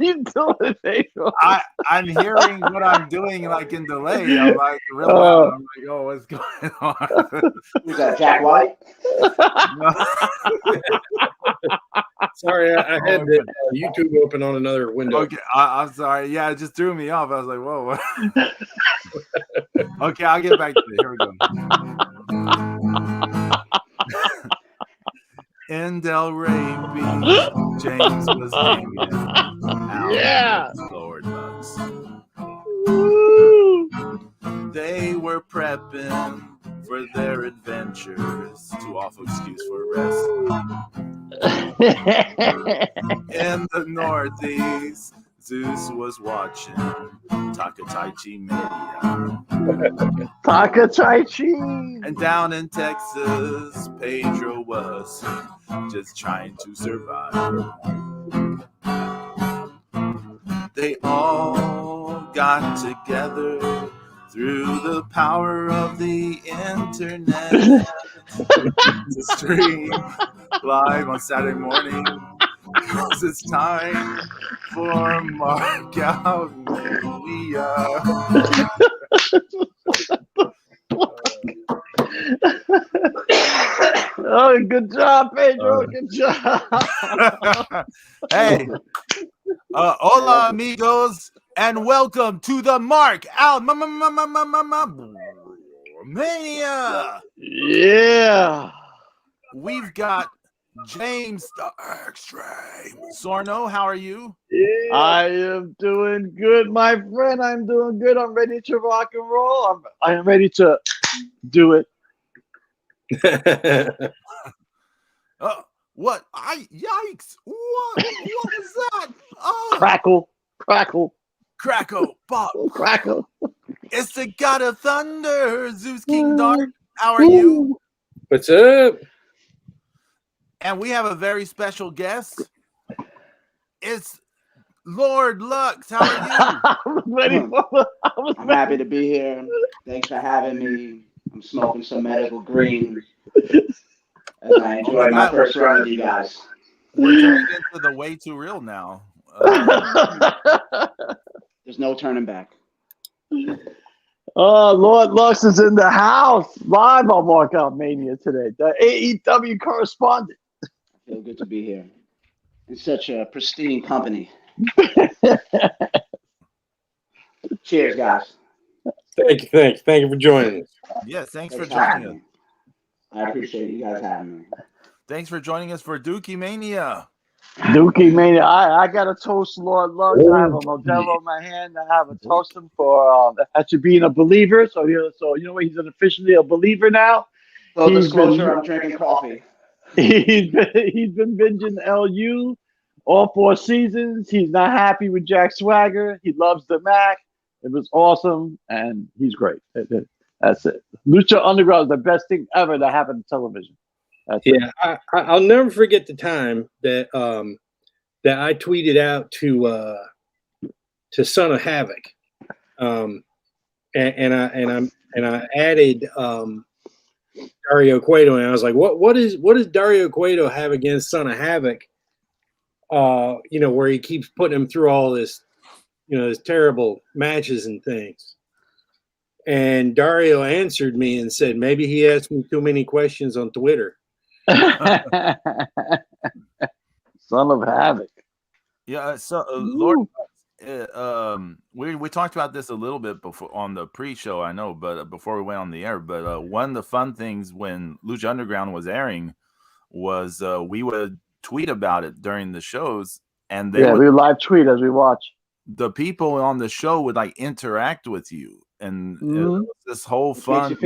you doing, Pedro? I'm hearing what I'm doing like in delay. I'm like real loud. I'm like, oh, what's going on? Who's that, Jack White? Sorry, I had the YouTube open on another window. Okay, I'm sorry. Yeah, it just threw me off. I was like, whoa. Okay, I'll get back to it. Here we go. In Delray Beach, James was hanging out with Lord Lux. They were prepping for their adventures to offer excuse for rest. In the Northeast, Zeus was watching Delray-Lux-Mania. Delray-Lux-Mania. And down in Texas, Pedro was just trying to survive. They all got together through the power of the internet to stream live on Saturday morning. Because it's time for Mark Out Mania. Oh, good job, Pedro. Good job. Hey, hola, amigos, and welcome to the Mark Out Mania. Yeah. We've got James the Extreme. Sorno, how are you? Yeah. I am doing good, my friend. I'm doing good. I'm ready to rock and roll. I'm ready to do it. What? Yikes! What was that? Crackle. Crackle, pop, crackle. It's the God of Thunder, Zeus King Dark. How are you? What's up? And we have a very special guest. It's Lord Lux. How are you? I'm happy to be here. Thanks for having me. I'm smoking some medical green as I enjoy my first run with you guys. We're turning into the way too real now. There's no turning back. Oh, Lord Lux is in the house live on Mark Out Mania today. The AEW correspondent. I feel good to be here in such a pristine company. Cheers, guys. Thank you for joining us. Yes, thanks for joining us. I appreciate you guys having me. Thanks for joining us for Dookie Mania. Dookie Mania. I got to toast Lord Lux. I have a Modelo in my hand. I have a toast him for actually being a believer. So you know what? He's officially a believer now. Full disclosure, I'm drinking coffee. He's been binging LU all 4 seasons. He's not happy with Jack Swagger. He loves the Mac. It was awesome, and he's great. That's it. Lucha Underground is the best thing ever that happened to television. That's it. I'll never forget the time that that I tweeted out to Son of Havoc, and I added Dario Cueto, and I was like, what does Dario Cueto have against Son of Havoc? Where he keeps putting him through all this, this terrible matches and things. And Dario answered me and said, maybe he asked me too many questions on Twitter. Son of Havoc. Yeah, so Lord, we talked about this a little bit before on the pre-show, I know, but before we went on the air. But one of the fun things when Lucha Underground was airing was we would tweet about it during the shows, and we would live tweet as we watch. The people on the show would like interact with you, and it was this whole fun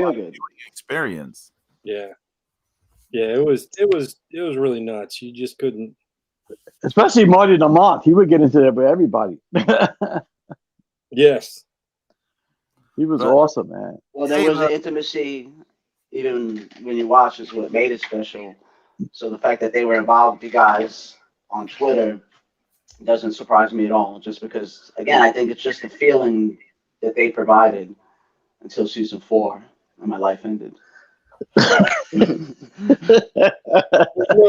experience. Yeah, it was really nuts. You just couldn't. Especially Marty Lamont, he would get into there with everybody. Yes, he was awesome, man. Well, there was an intimacy, even when you watch, is what made it special. So the fact that they were involved with you guys on Twitter doesn't surprise me at all. Just because, again, I think it's just the feeling that they provided until season 4, and my life ended. Well,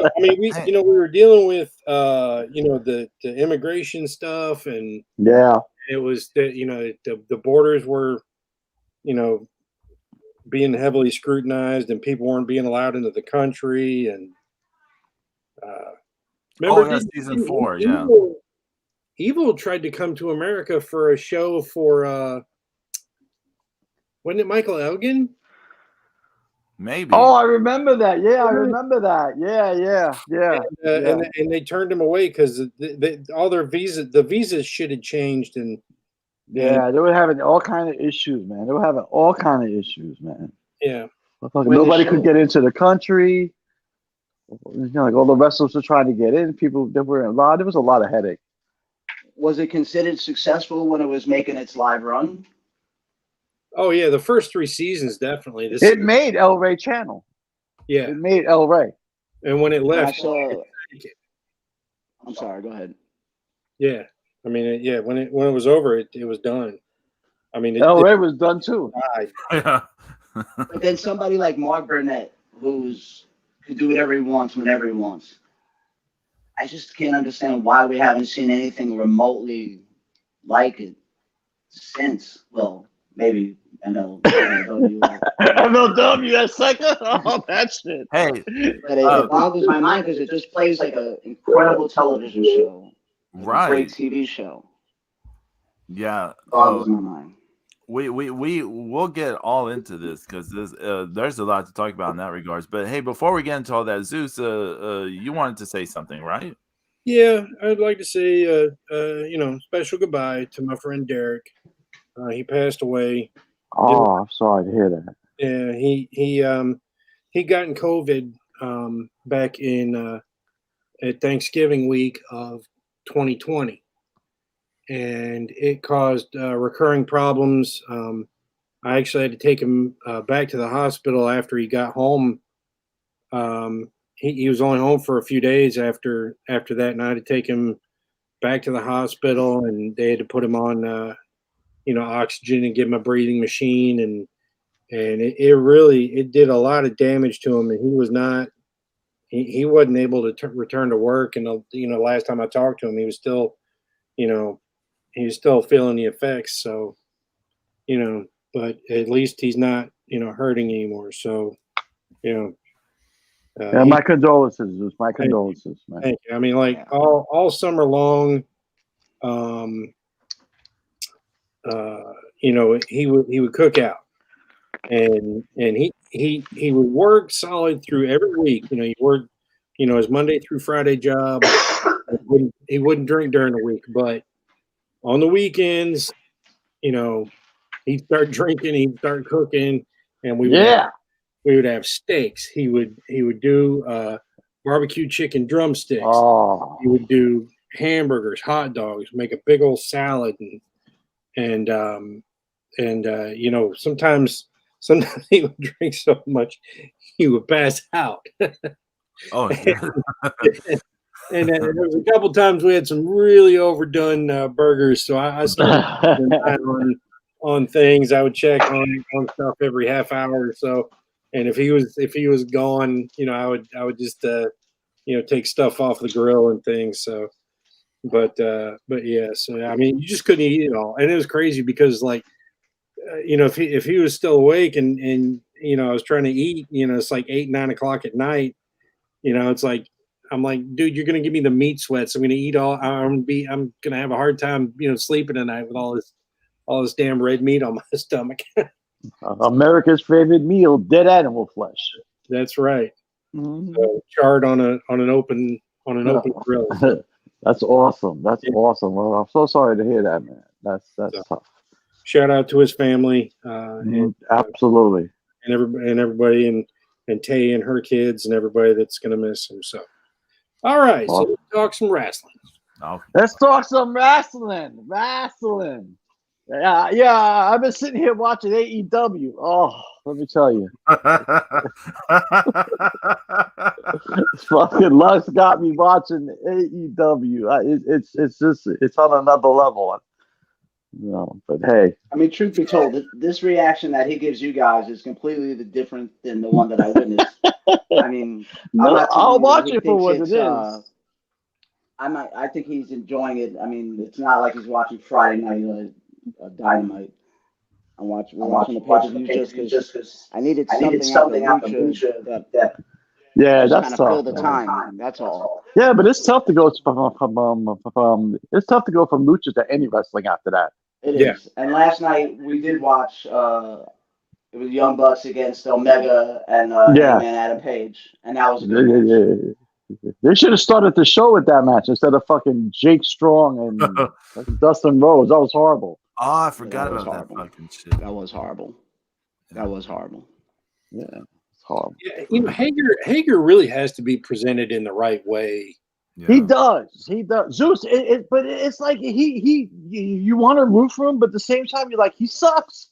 I mean, we were dealing with the immigration stuff, and Yeah. it was that the borders were being heavily scrutinized, and people weren't being allowed into the country. And remember, season 4, yeah. Evil tried to come to America for a show for wasn't it Michael Elgin? Maybe. Oh, I remember that. Yeah, I remember that. Yeah. And they turned him away because all their visa shit had changed, and yeah, they were having all kind of issues, man. They were having all kind of issues, man. Yeah. Nobody could get into the country. Like all the wrestlers were trying to get in. People, there was a lot of headache. Was it considered successful when it was making its live run? Oh yeah, the first 3 seasons definitely. It made El Rey Channel. Yeah, it made El Rey. And when it left, I'm sorry. Go ahead. Yeah, I mean, when it was over, it was done. I mean, El Rey was done too. Yeah. But then somebody like Mark Burnett, could do whatever he wants whenever he wants. I just can't understand why we haven't seen anything remotely like it since. Well, maybe MLW. MLW, that second? Oh, that shit. Hey. But it boggles my mind because it just plays like an incredible television show. Right. A great TV show. Yeah. Boggles my mind. We'll get all into this because there's a lot to talk about in that regards. But hey, before we get into all that, Zeus, you wanted to say something, right? Yeah, I'd like to say special goodbye to my friend Derek. He passed away. Oh, I'm sorry to hear that. Yeah, he gotten COVID back in at Thanksgiving week of 2020. And it caused recurring problems. I actually had to take him back to the hospital after he got home. He was only home for a few days after that, and I had to take him back to the hospital, and they had to put him on oxygen and give him a breathing machine, and it did a lot of damage to him, and he wasn't able to return to work. And last time I talked to him, he was still feeling the effects. So, but at least he's not, hurting anymore. So, my condolences. My condolences, man. Thank you. I mean, like all summer long, he would cook out, and he would work solid through every week. He worked, his Monday through Friday job. He wouldn't drink during the week, but on the weekends, he'd start drinking, he'd start cooking, and we would have steaks. He would do barbecue chicken drumsticks. Oh. He would do hamburgers, hot dogs, make a big old salad, and sometimes he would drink so much he would pass out. Oh. And there was a couple times we had some really overdone burgers, so I started on things. I would check on stuff every half hour or so, and if he was gone, I would just take stuff off the grill and things. So, but yeah, so I mean, you just couldn't eat it all, and it was crazy because if he was still awake and I was trying to eat, it's like 8, 9 o'clock at night, it's like. I'm like, dude, you're gonna give me the meat sweats. I'm gonna eat I'm gonna have a hard time, sleeping tonight with all this damn red meat on my stomach. America's favorite meal: dead animal flesh. That's right. Mm-hmm. So, charred on an open grill. That's awesome. That's awesome. Well, I'm so sorry to hear that, man. That's tough. Shout out to his family. Absolutely. And everybody and Tay and her kids and everybody that's gonna miss him. So. All right, so let's talk some wrestling. Oh. Let's talk some wrestling. Yeah, I've been sitting here watching AEW. Oh, let me tell you. Fucking Lux got me watching AEW. It's on another level. You know, but hey, I mean, truth be told, this reaction that he gives you guys is completely different than the one that I witnessed. I mean, I'm no, not I'll telling you that watch he it for thinks what it's. it is. I think he's enjoying it. I mean, it's not like he's watching Friday Night Dynamite. We're watching the pay-per-view just because I needed something out of Lucha that Yeah, just that's kind of tough. fill the time. That's all. Yeah, but it's tough to go from it's tough to go from lucha to any wrestling after that. It is. And last night we did watch. It was Young Bucks against Omega and Yeah. Hangman Adam Page, and that was a good match. They should have started the show with that match instead of fucking Jake Strong and Dustin Rhodes. That was horrible. Oh, I forgot about that fucking shit. That was horrible. That was horrible. Yeah, it's horrible. Yeah, you know, Hager really has to be presented in the right way. Yeah. He does. Zeus, but it's like you want to root for him, but at the same time, you're like, he sucks.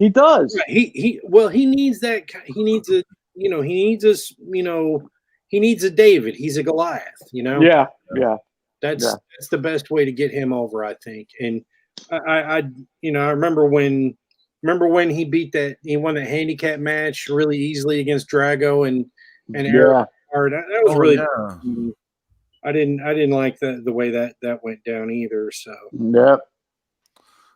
He does. Right. He needs that. He needs a, you know, he needs a David. He's a Goliath, you know? Yeah. That's the best way to get him over, I think. And I remember when he won the handicap match really easily against Drago and Eric Hart. That was really yeah. I didn't like the way that went down either. So Yep.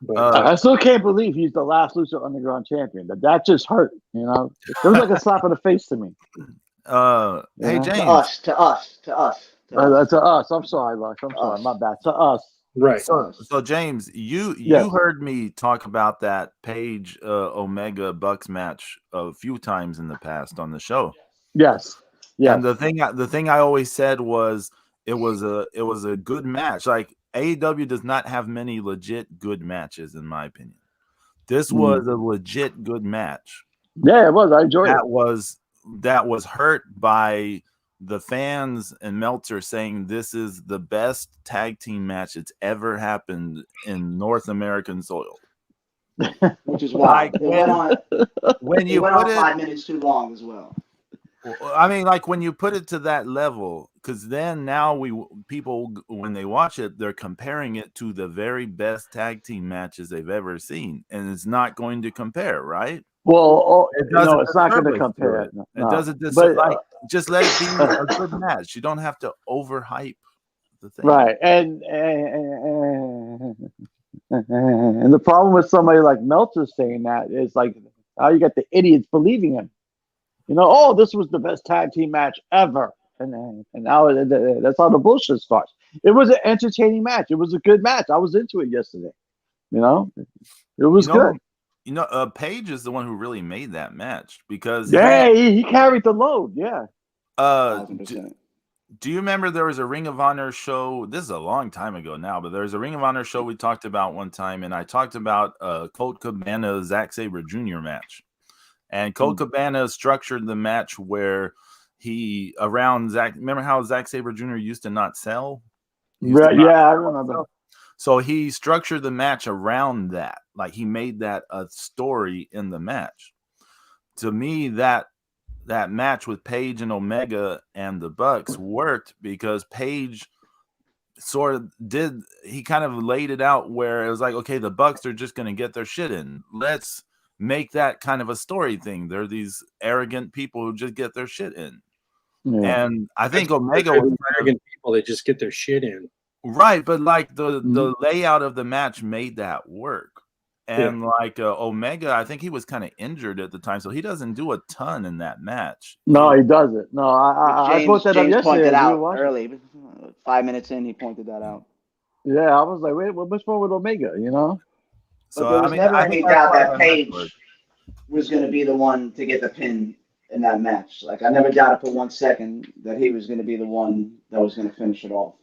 But, I still can't believe he's the last Lucha Underground champion. That just hurt, you know. It was like a slap in the face to me. Hey James. To us. To us. I'm sorry, Lux. I'm sorry. My bad. To us. right. So James, you heard me talk about that Page Omega Bucks match a few times in the past on the show. Yes. And the thing I always said was it was a good match. Like AEW does not have many legit good matches, in my opinion. This was a legit good match. Yeah, it was. I enjoyed it. That was hurt by the fans and Meltzer saying this is the best tag team match that's ever happened in North American soil. Which is why it went on 5 minutes too long as well. I mean, like when you put it to that level, because then now people when they watch it, they're comparing it to the very best tag team matches they've ever seen, and it's not going to compare, right? Well, it's not going to compare. It doesn't. Just let it be a good match. You don't have to overhype the thing, right? And the problem with somebody like Meltzer saying that is like, how you got the idiots believing him. You know, this was the best tag team match ever, and now that's how the bullshit starts. It was an entertaining match. It was a good match. I was into it yesterday. You know, it was good. You know, Page is the one who really made that match because he carried the load. Yeah. Do you remember there was a Ring of Honor show? This is a long time ago now, but there's a Ring of Honor show we talked about one time, and I talked about Colt Cabana Zack Sabre Jr. match. And Colt Cabana structured the match where remember how Zack Sabre Jr. used to not sell? Right, I remember. So he structured the match around that. Like he made that a story in the match. To me, that match with Page and Omega and the Bucks worked because Page he kind of laid it out where it was like, okay, the Bucks are just going to get their shit in. Let's make that kind of a story thing. They're these arrogant people who just get their shit in. Yeah. And I think Omega was arrogant people that just get their shit in. Right, but like the layout of the match made that work. And like Omega, I think he was kind of injured at the time, so he doesn't do a ton in that match. No, he doesn't. No, I brought that up yesterday. Pointed out early, 5 minutes in, he pointed that out. Yeah, I was like, wait, what's wrong with Omega? You know. So there was never any doubt that Page was going to be the one to get the pin in that match. Like I never doubted for 1 second that he was going to be the one that was going to finish it off.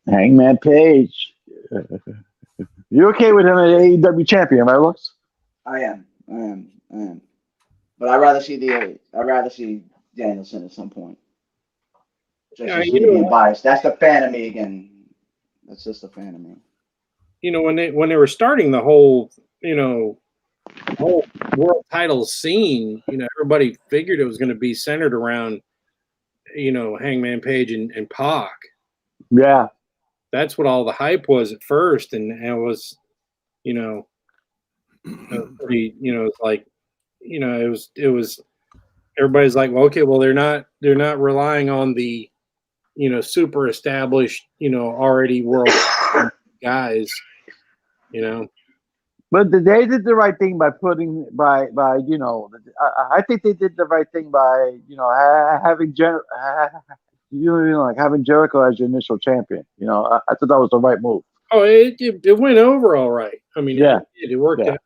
Hangman Page. You okay with him as AEW champion, right, Lux? I am. But I'd rather see Danielson at some point. Just being biased. That's the fan of me again. That's just a fan of me. You know, when they were starting the whole world title scene, everybody figured it was going to be centered around, Hangman Page and Pac. Yeah. that's what all the hype was at first, and it was, pretty, it's like, it was everybody's like, well, okay, well, they're not relying on the, super established, already world guys, But they did the right thing by putting I think they did the right thing by having having Jericho as your initial champion. I thought that was the right move. Oh, it went over all right. I mean, yeah, it worked out.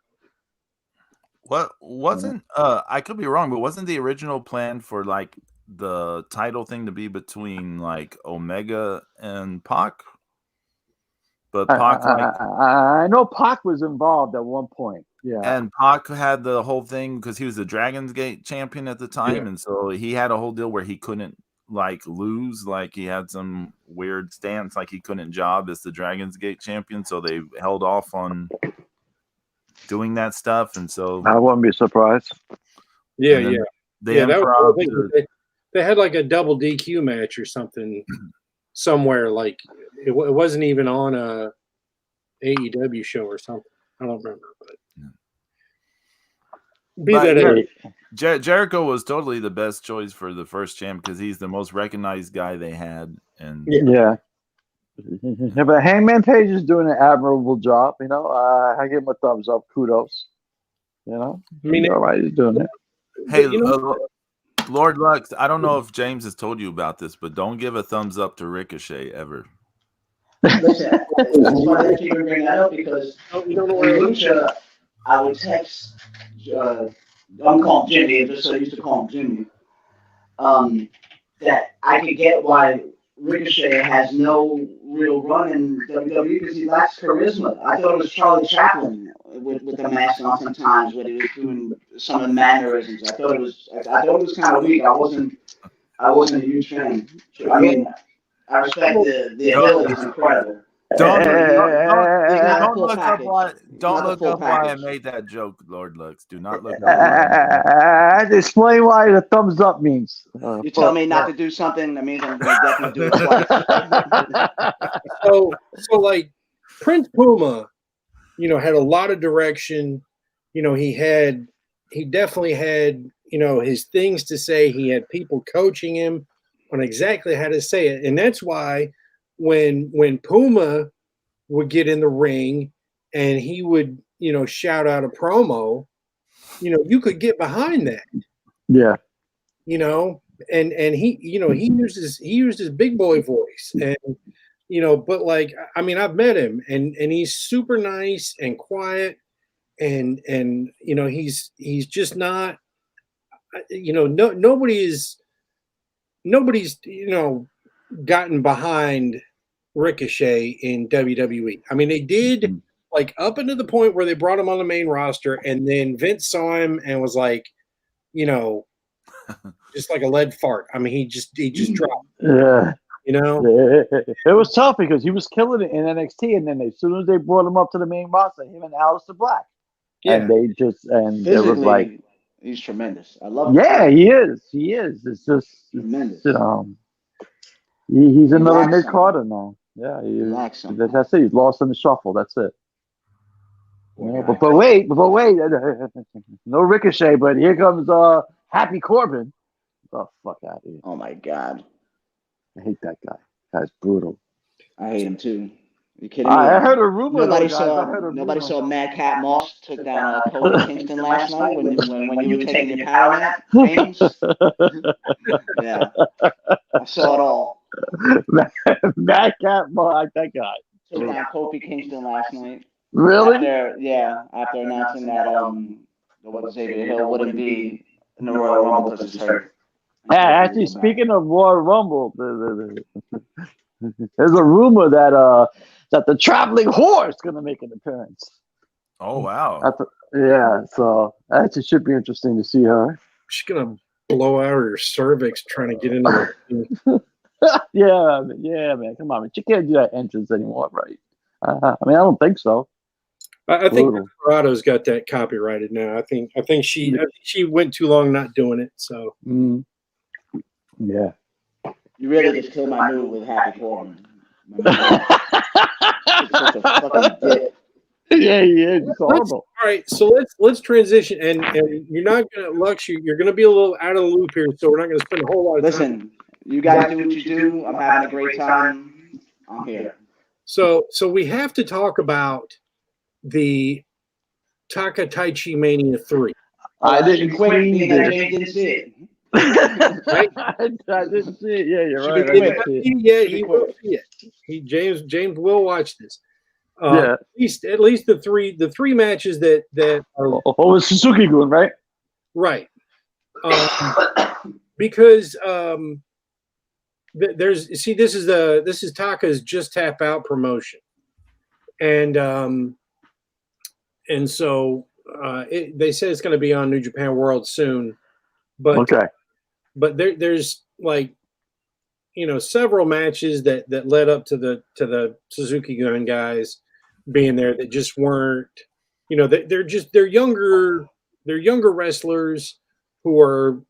What wasn't I could be wrong, but wasn't the original plan for like the title thing to be between like Omega and Pac? But Pac I know Pac was involved at one point. Yeah, and Pac had the whole thing because he was the Dragon's Gate champion at the time, and so he had a whole deal where he couldn't like lose, like he had some weird stance, like he couldn't job as the Dragon's Gate champion, so they held off on doing that stuff, and so I wouldn't be surprised. Yeah, they had like a double DQ match or something somewhere. Like it wasn't even on a AEW show or something. I don't remember, but Jericho was totally the best choice for the first champ because he's the most recognized guy they had, and but Hangman Page is doing an admirable job. I give him a thumbs up. Kudos. I mean, all right, he's doing it. Hey, Lord Lux, I don't know if James has told you about this, but don't give a thumbs up to Ricochet ever. Listen, that's why I keep bringing that up because Lucha, I would text. I'm calling Jimmy, just so I used to call him Jimmy. That I could get why Ricochet has no real run in WWE because he lacks charisma. I thought it was Charlie Chaplin with the mask on sometimes when he was doing some of the mannerisms. I thought it was kind of weak. I wasn't a huge fan. I mean, I respect the ability is incredible. Don't look up why I made that joke, Lord Lux. Do not look up. Explain why the thumbs up means. You tell me not to do something, that means I'm going to definitely do it twice. So like Prince Puma, had a lot of direction. He definitely had, his things to say. He had people coaching him on exactly how to say it, and that's why. When Puma would get in the ring and he would, shout out a promo, you could get behind that. Yeah. And he, he used his big boy voice and, but like, I mean, I've met him and he's super nice and quiet and, he's just not, nobody's, gotten behind Ricochet in WWE. I mean, they did like up into the point where they brought him on the main roster, and then Vince saw him and was like, just like a lead fart. I mean, he just dropped. Yeah. It was tough because he was killing it in NXT, and then as soon as they brought him up to the main roster, him and Aleister Black, and it was like he's tremendous. I love him. Yeah, he is. It's just tremendous. He's another Nick Carter now. Yeah, that's it. He's lost in the shuffle. That's it. But wait, no Ricochet. But here comes Happy Corbin. Oh, fuck out of here! Oh my God, I hate that guy. Guy's brutal. I hate him too. You kidding me? I heard a rumor. Nobody saw Mad Cat Moss took down Kofi Kingston last night when you were taking your power nap, James. Yeah, I saw it all. Mad Cat Moss, that guy. Took down Kofi Kingston last night. Really? After announcing that Xavier Hill wouldn't be in the Royal Rumble because he's hurt. Actually, speaking of Royal Rumble, there's a rumor that the traveling whore is going to make an appearance. Oh wow! So actually should be interesting to see her. She's going to blow out her cervix trying to get into the yeah, man, come on, man. You can't do that entrance anymore, right? I mean, I don't think so. I think Desperado's got that copyrighted now. I think she went too long not doing it. So yeah, you really just killed my mood with Happy Corbin. Such a fucking dick. Yeah, he is. It's horrible. All right, so let's transition, and you're not gonna Lux, you're gonna be a little out of the loop here, so we're not gonna spend a whole lot of time. Listen, you guys do what you do. I'm having a great time. I'm here. So we have to talk about the Taka Taichi Mania 3. I didn't quick see being that this. James didn't see it. Right? I didn't see it. Yeah, you're Should right. be I quick. didn't see it. Yeah, he will see it. James will watch this. Yeah. At least the three matches that are Oh, it was Suzuki-gun, right? right. Because this is Taka's Just Tap Out promotion, and so they said it's going to be on New Japan World soon, but Okay. but there's like several matches that led up to the Suzuki-gun guys being there that just weren't, they're younger wrestlers who are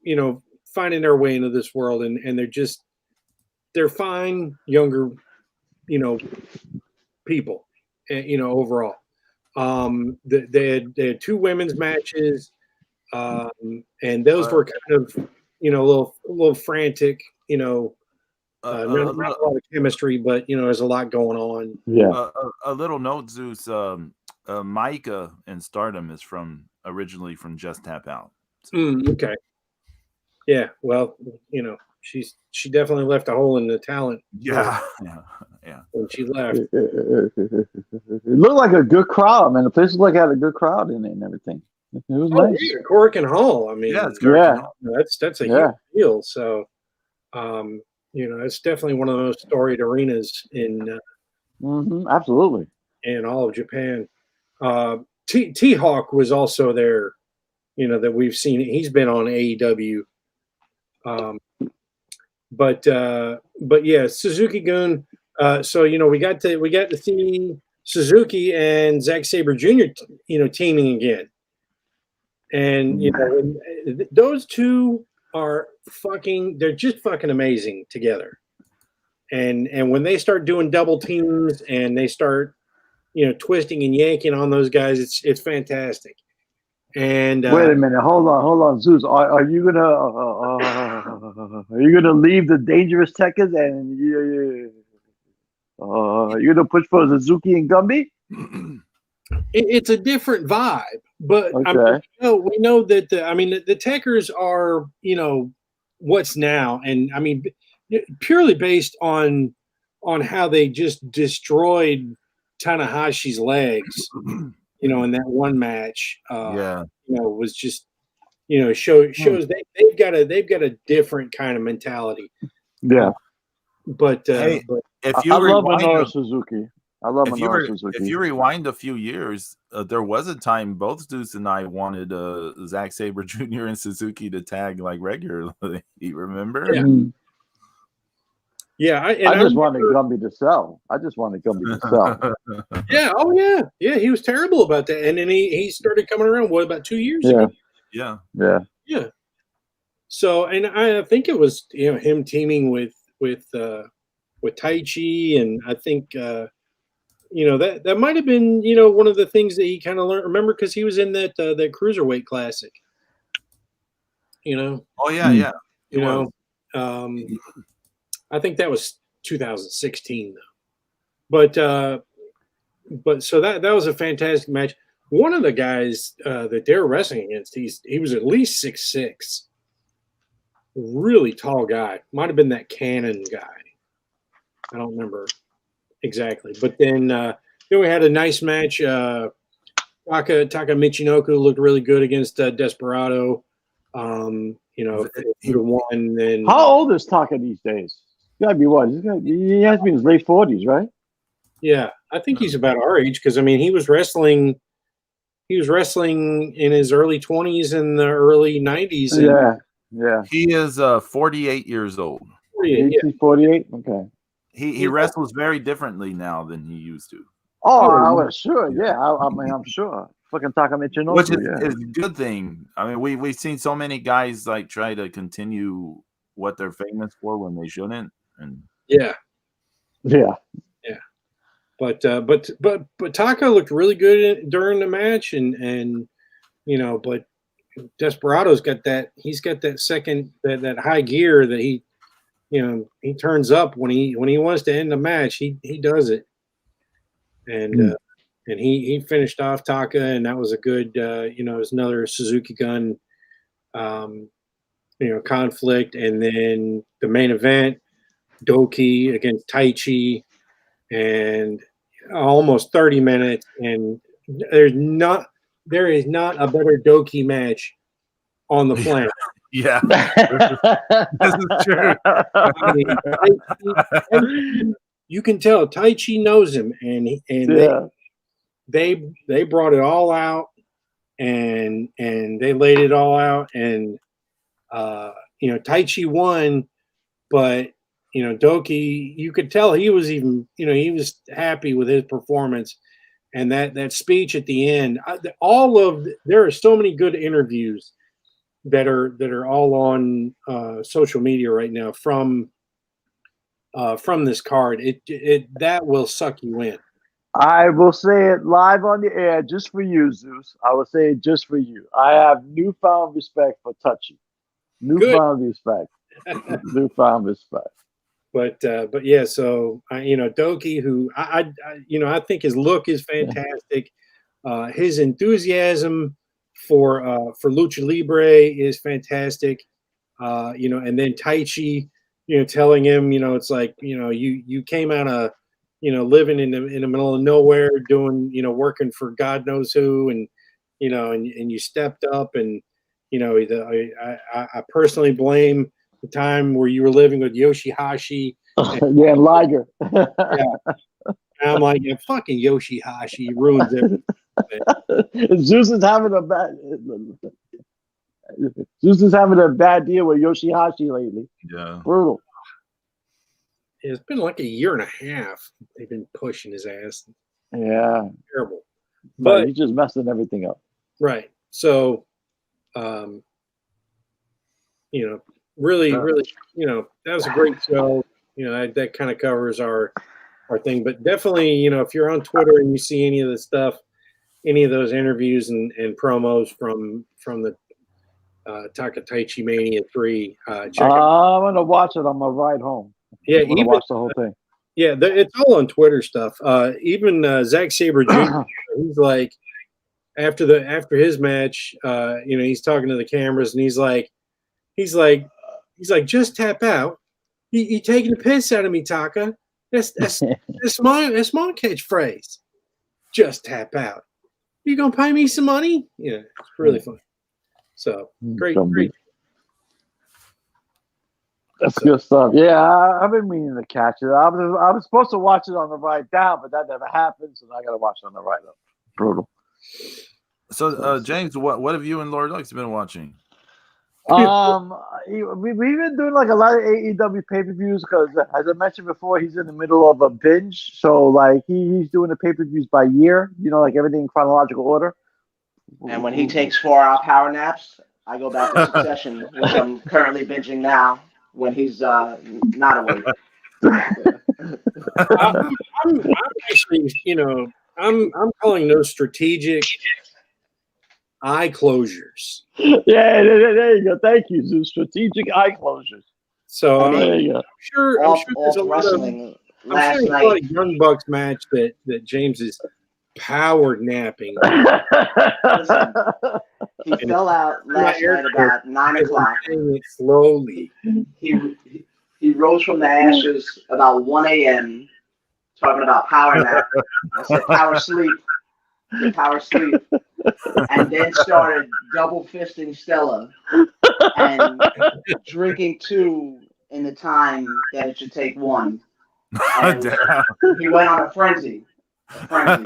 finding their way into this world, and they're fine younger people, overall. They had two women's matches, and those were kind of a little frantic, not a lot of chemistry, but there's a lot going on. Yeah. A little note, Zeus. Micah in Stardom is originally from Just Tap Out. So. Okay. Yeah. Well, she definitely left a hole in the talent. Yeah. When she left, It looked like a good crowd, man. The place looked like it had a good crowd in it and everything. It was nice. Yeah, Corrigan Hall. I mean, yeah, it's Corrigan Hall. That's a huge deal. So, it's definitely one of those storied arenas in Absolutely. in all of Japan. T-Hawk was also there, that we've seen. He's been on AEW. But yeah, Suzuki-gun. So we got to see Suzuki and Zack Sabre Jr. Teaming again, and those two are they're just fucking amazing together. And when they start doing double teams and they start twisting and yanking on those guys, it's fantastic. And wait a minute, hold on, Zeus. Are you gonna leave the dangerous Tekkers and you're gonna push for Suzuki and Gumby? It's a different vibe, but okay. We know that the Tekkers are what's now, and I mean purely based on how they just destroyed Tanahashi's legs. In that one match, was just, shows they've got a different kind of mentality. Yeah. But if you I love Minoru Suzuki. I love Minoru Suzuki. If you rewind a few years, there was a time both Deuce and I wanted Zack Sabre Jr. and Suzuki to tag like regularly. You remember? Yeah. Yeah, I just wanted Gumby to sell. Yeah, oh yeah, he was terrible about that, and then he started coming around. What, about 2 years ago? Yeah. So, and I think it was him teaming with Taichi, and I think that might have been one of the things that he kind of learned. Remember, because he was in that Cruiserweight Classic. Oh yeah. I think that was 2016 though. But so that was a fantastic match. One of the guys that they're wrestling against, he was at least 6'6", really tall guy. Might have been that Cannon guy. I don't remember exactly. But then we had a nice match. Taka Michinoku looked really good against Desperado. He won. Then how old is Taka these days? He's gotta be what? He has to be in his late 40s, right? Yeah, I think he's about our age because he was wrestling. He was wrestling in his early 20s and the early 90s. Yeah. He is 48 years old. 48. Okay. He wrestles very differently now than he used to. Oh, I was sure. Yeah, I'm sure. Fucking Taka Michinoku, which is a good thing. I mean, we've seen so many guys like try to continue what they're famous for when they shouldn't. And yeah, Yeah. But Taka looked really good during the match, and but Desperado's got that. He's got that second that high gear that he turns up when he wants to end the match. He does it, and he finished off Taka, and that was a good it was another Suzuki Gun conflict, and then the main event, Doki against Taichi, and almost 30 minutes, and there is not a better Doki match on the planet. Yeah, this is true. I mean, you can tell Taichi knows him, and they brought it all out, and they laid it all out, and Taichi won, but Doki, you could tell he was even he was happy with his performance, and that speech at the end. There are so many good interviews that are all on social media right now from this card. It that will suck you in. I will say it live on the air just for you, Zeus. I will say it just for you. I have newfound respect for Touchy. Newfound respect. But yeah, so Doki, who I think his look is fantastic. His enthusiasm for lucha libre is fantastic. And then Taichi, telling him, it's like, you came out of, living in the middle of nowhere, doing, working for God knows who, and and you stepped up, and I personally blame the time where you were living with Yoshihashi. Yeah, Liger. Yeah. And I'm like, yeah, fucking Yoshihashi ruins everything. Zeus is having a bad deal with Yoshihashi lately. Yeah. Brutal. It's been like a year and a half. They've been pushing his ass. Yeah. Terrible. But he's just messing everything up. Right. So, really, that was a great show. That kind of covers our thing. But definitely, if you're on Twitter and you see any of the stuff, any of those interviews and promos from the Takataichi Mania 3, check it out. I'm going to watch it on my ride home. Yeah, I'm gonna watch the whole thing. Yeah, it's all on Twitter stuff. Even Zack Sabre Jr. He's like, after his match, he's talking to the cameras, and he's like, just tap out. You taking the piss out of me, Taka. That's my catchphrase. Just tap out. You gonna pay me some money? Yeah, it's really fun. So great. That's good stuff. Yeah, I've been meaning to catch it. I was supposed to watch it on the ride down, but that never happened, so now I got to watch it on the ride up. Brutal. So, James, what have you and Lord Lux been watching? We've been doing like a lot of AEW pay-per-views because, as I mentioned before, he's in the middle of a binge. So, like, he's doing the pay-per-views by year, like everything in chronological order. And when he takes 4-hour power naps, I go back to Succession, which I'm currently binging now when he's not awake. I'm actually, I'm calling those strategic eye closures. Yeah, there you go. Thank you, Zeus. Strategic eye closures. So there you go. I'm sure there's a lot of Young Bucks match that James is power napping. Listen, he fell out last night about 9 o'clock. Slowly. He rose from the ashes about 1 a.m. talking about power nap. I said power sleep, and then started double fisting Stella and drinking 2 in the time that it should take 1. He went on a frenzy. Damn.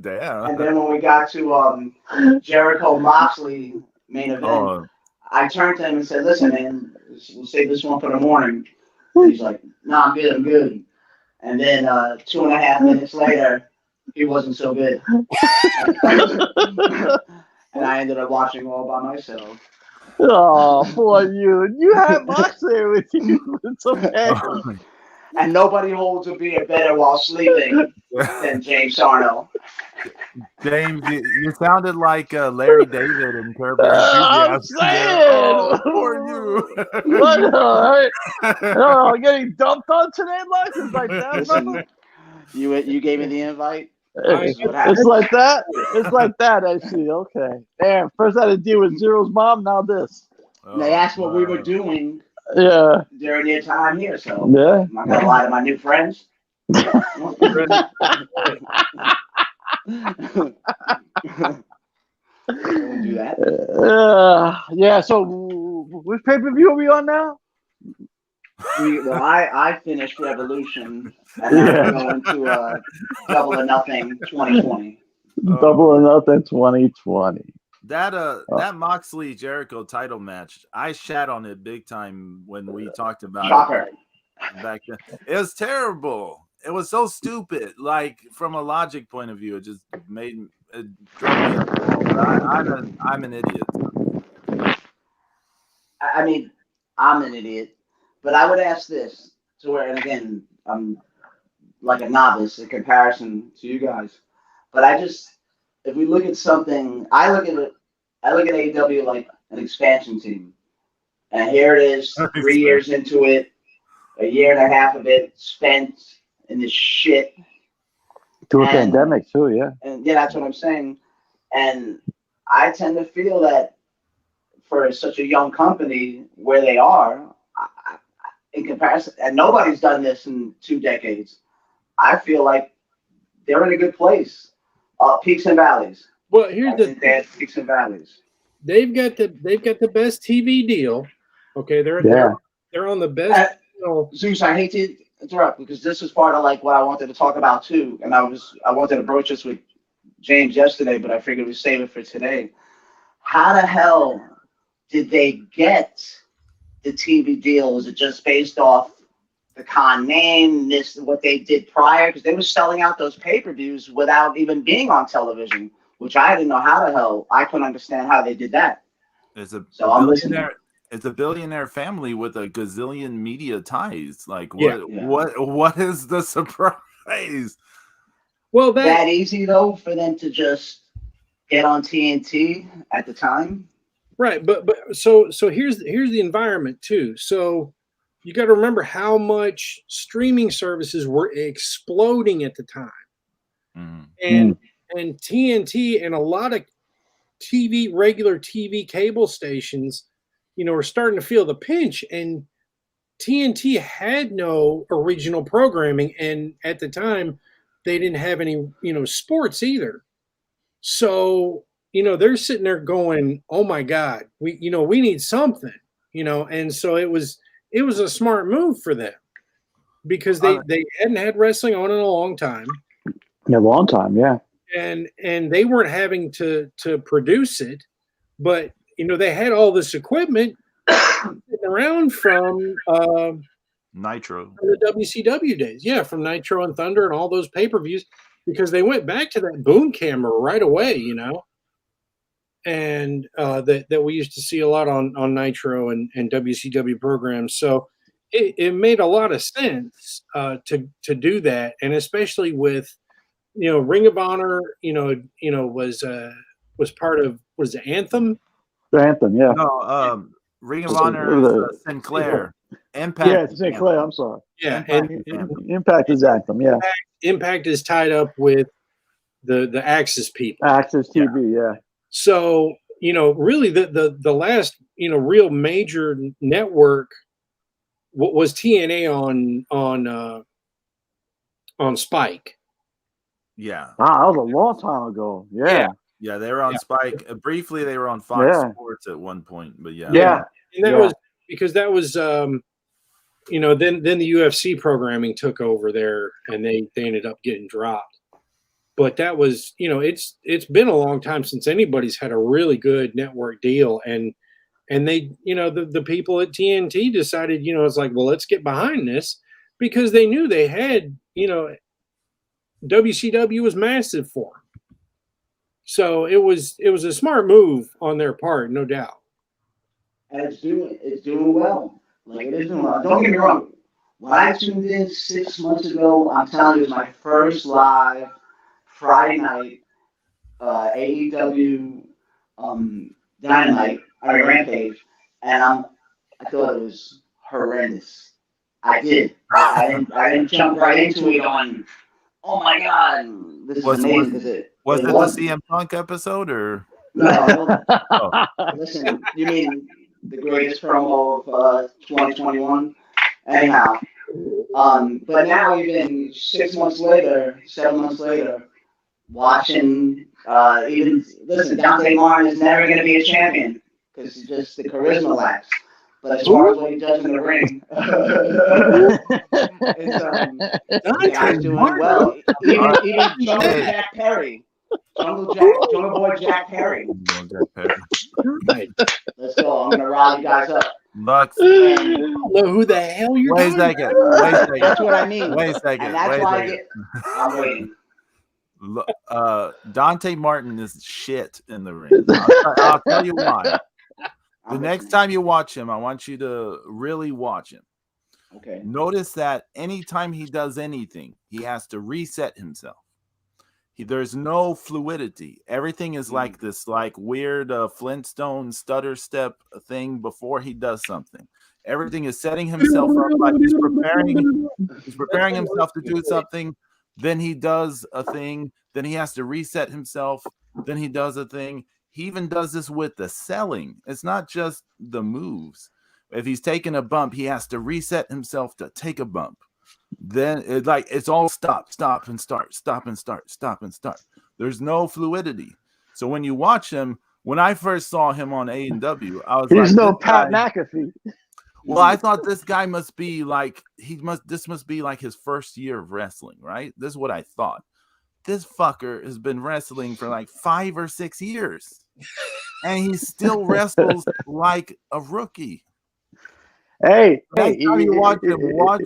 And then when we got to Jericho Moxley main event, I turned to him and said, "Listen, man, we'll save this one for the morning." And he's like, "No, I'm good." And then 2.5 minutes later, he wasn't so good. And I ended up watching all by myself. Oh, poor you. You had Moxley with you. It's okay. And nobody holds a beer better while sleeping than James Sarno. James, you sounded like Larry David in Curb Your I'm Enthusiasm. saying, Oh, poor you. what? Right? Oh, I'm getting dumped on today, like it's like that, Listen, brother. you gave me the invite. It's, What happened? it's like that. It's like that. I see. Okay. Damn. First I had to deal with Zero's mom. Now this. They asked what we were doing Yeah. during their time here, so Yeah. I'm not gonna lie to my new friends. Don't do that. Yeah. So, which pay per view are we on now? I finished Revolution, and now we're going to Double or Nothing 2020. Double or Nothing 2020. That Moxley Jericho title match, I shat on it big time when we talked about Shocker. it back then. It was terrible. It was so stupid. Like from a logic point of view, it just drove me up the wall. But I'm an idiot. I mean, I'm an idiot, but I would ask this to where, and again, I'm like a novice in comparison to you guys, but if we look at something, I look at AEW like an expansion team, and here it is, 3 years into it, a year and a half of it spent in this shit. To a pandemic too, yeah. And yeah, that's what I'm saying. And I tend to feel that for such a young company where they are, in comparison, and nobody's done this in 2 decades, I feel like they're in a good place. Peaks and valleys. Well, here's the they had peaks and valleys. They've got the best TV deal. Okay, they're on the best. Zeus, I hate to interrupt because this is part of like what I wanted to talk about too, and I wanted to broach this with James yesterday, but I figured we'd save it for today. How the hell did they get the TV deal? Was it just based off the Khan name, what they did prior? Because they were selling out those pay-per-views without even being on television, which I didn't know how the hell. I couldn't understand how they did that. It's a I'm listening. It's a billionaire family with a gazillion media ties. Like what is the surprise? Well, that easy though for them to just get on TNT at the time. Right, but so here's the environment too. So you got to remember how much streaming services were exploding at the time, and TNT and a lot of regular TV cable stations, were starting to feel the pinch, and TNT had no original programming, and at the time they didn't have any sports either. So they're sitting there going, oh my God, we need something, and so it was a smart move for them because they hadn't had wrestling on in a long time. In a long time, yeah. And they weren't having to produce it, but they had all this equipment sitting around from Nitro, from the WCW days, from Nitro and Thunder and all those pay-per-views, because they went back to that boom camera right away, and that we used to see a lot on Nitro and WCW programs. So it made a lot of sense to do that, and especially with Ring of Honor, was part of the Anthem. The Anthem, yeah. No, Ring of Honor is Sinclair. Impact. Yeah, Sinclair. I'm sorry. Yeah, Impact is Anthem. Yeah. Impact is tied up with the Axis people. Axis TV, yeah. So really the last real major network was TNA on Spike. Yeah. Wow, that was a long time ago. Yeah. Yeah, they were on Spike. Briefly, they were on Fox Sports at one point, but yeah. And that was because that was then the UFC programming took over there, and they ended up getting dropped. But that was it's been a long time since anybody's had a really good network deal, and they the people at TNT decided it's like, well, let's get behind this, because they knew they had WCW was massive for them. So it was a smart move on their part, no doubt. And it's doing well. Like, it is doing well. Don't get me wrong. when I tuned in 6 months ago, I'm telling you, it was my first live Friday night AEW Dynamite, Rampage, and I thought it was horrendous. I did. I didn't jump right into it on. Oh my God, this is amazing. Was it the CM Punk episode or? No. Listen, you mean the greatest promo of 2021? Anyhow, but now even 6 months later, 7 months later, watching even listen, Dante Martin is never going to be a champion because just the charisma lacks. But as far as what he does in the ring, it's the guy's doing well. Even Jungle Jack Perry. Jungle Boy Jack Perry. Right. Let's go. I'm gonna rile you guys up. Lux. I don't know who the hell you're Wait a second. Wait a second. That's what I mean. Wait a second. And that's why I'm waiting. Dante Martin is shit in the ring. I'll tell you why. The next time you watch him, I want you to really watch him. Okay. Notice that anytime he does anything, he has to reset himself. There's no fluidity. Everything is like this, like weird Flintstone stutter step thing before he does something. Everything is setting himself up like he's preparing himself to do something. Then he does a thing. Then he has to reset himself. Then he does a thing. He even does this with the selling. It's not just the moves. If he's taking a bump, he has to reset himself to take a bump. Then it's all stop and start, stop and start. There's no fluidity. So when you watch him, when I first saw him on A&W, I was There's like, no Pat McAfee. Well, I thought this guy must be like this must be like his first year of wrestling, right? This is what I thought. This fucker has been wrestling for like 5 or 6 years, and he still wrestles like a rookie. Hey, you watch him, watch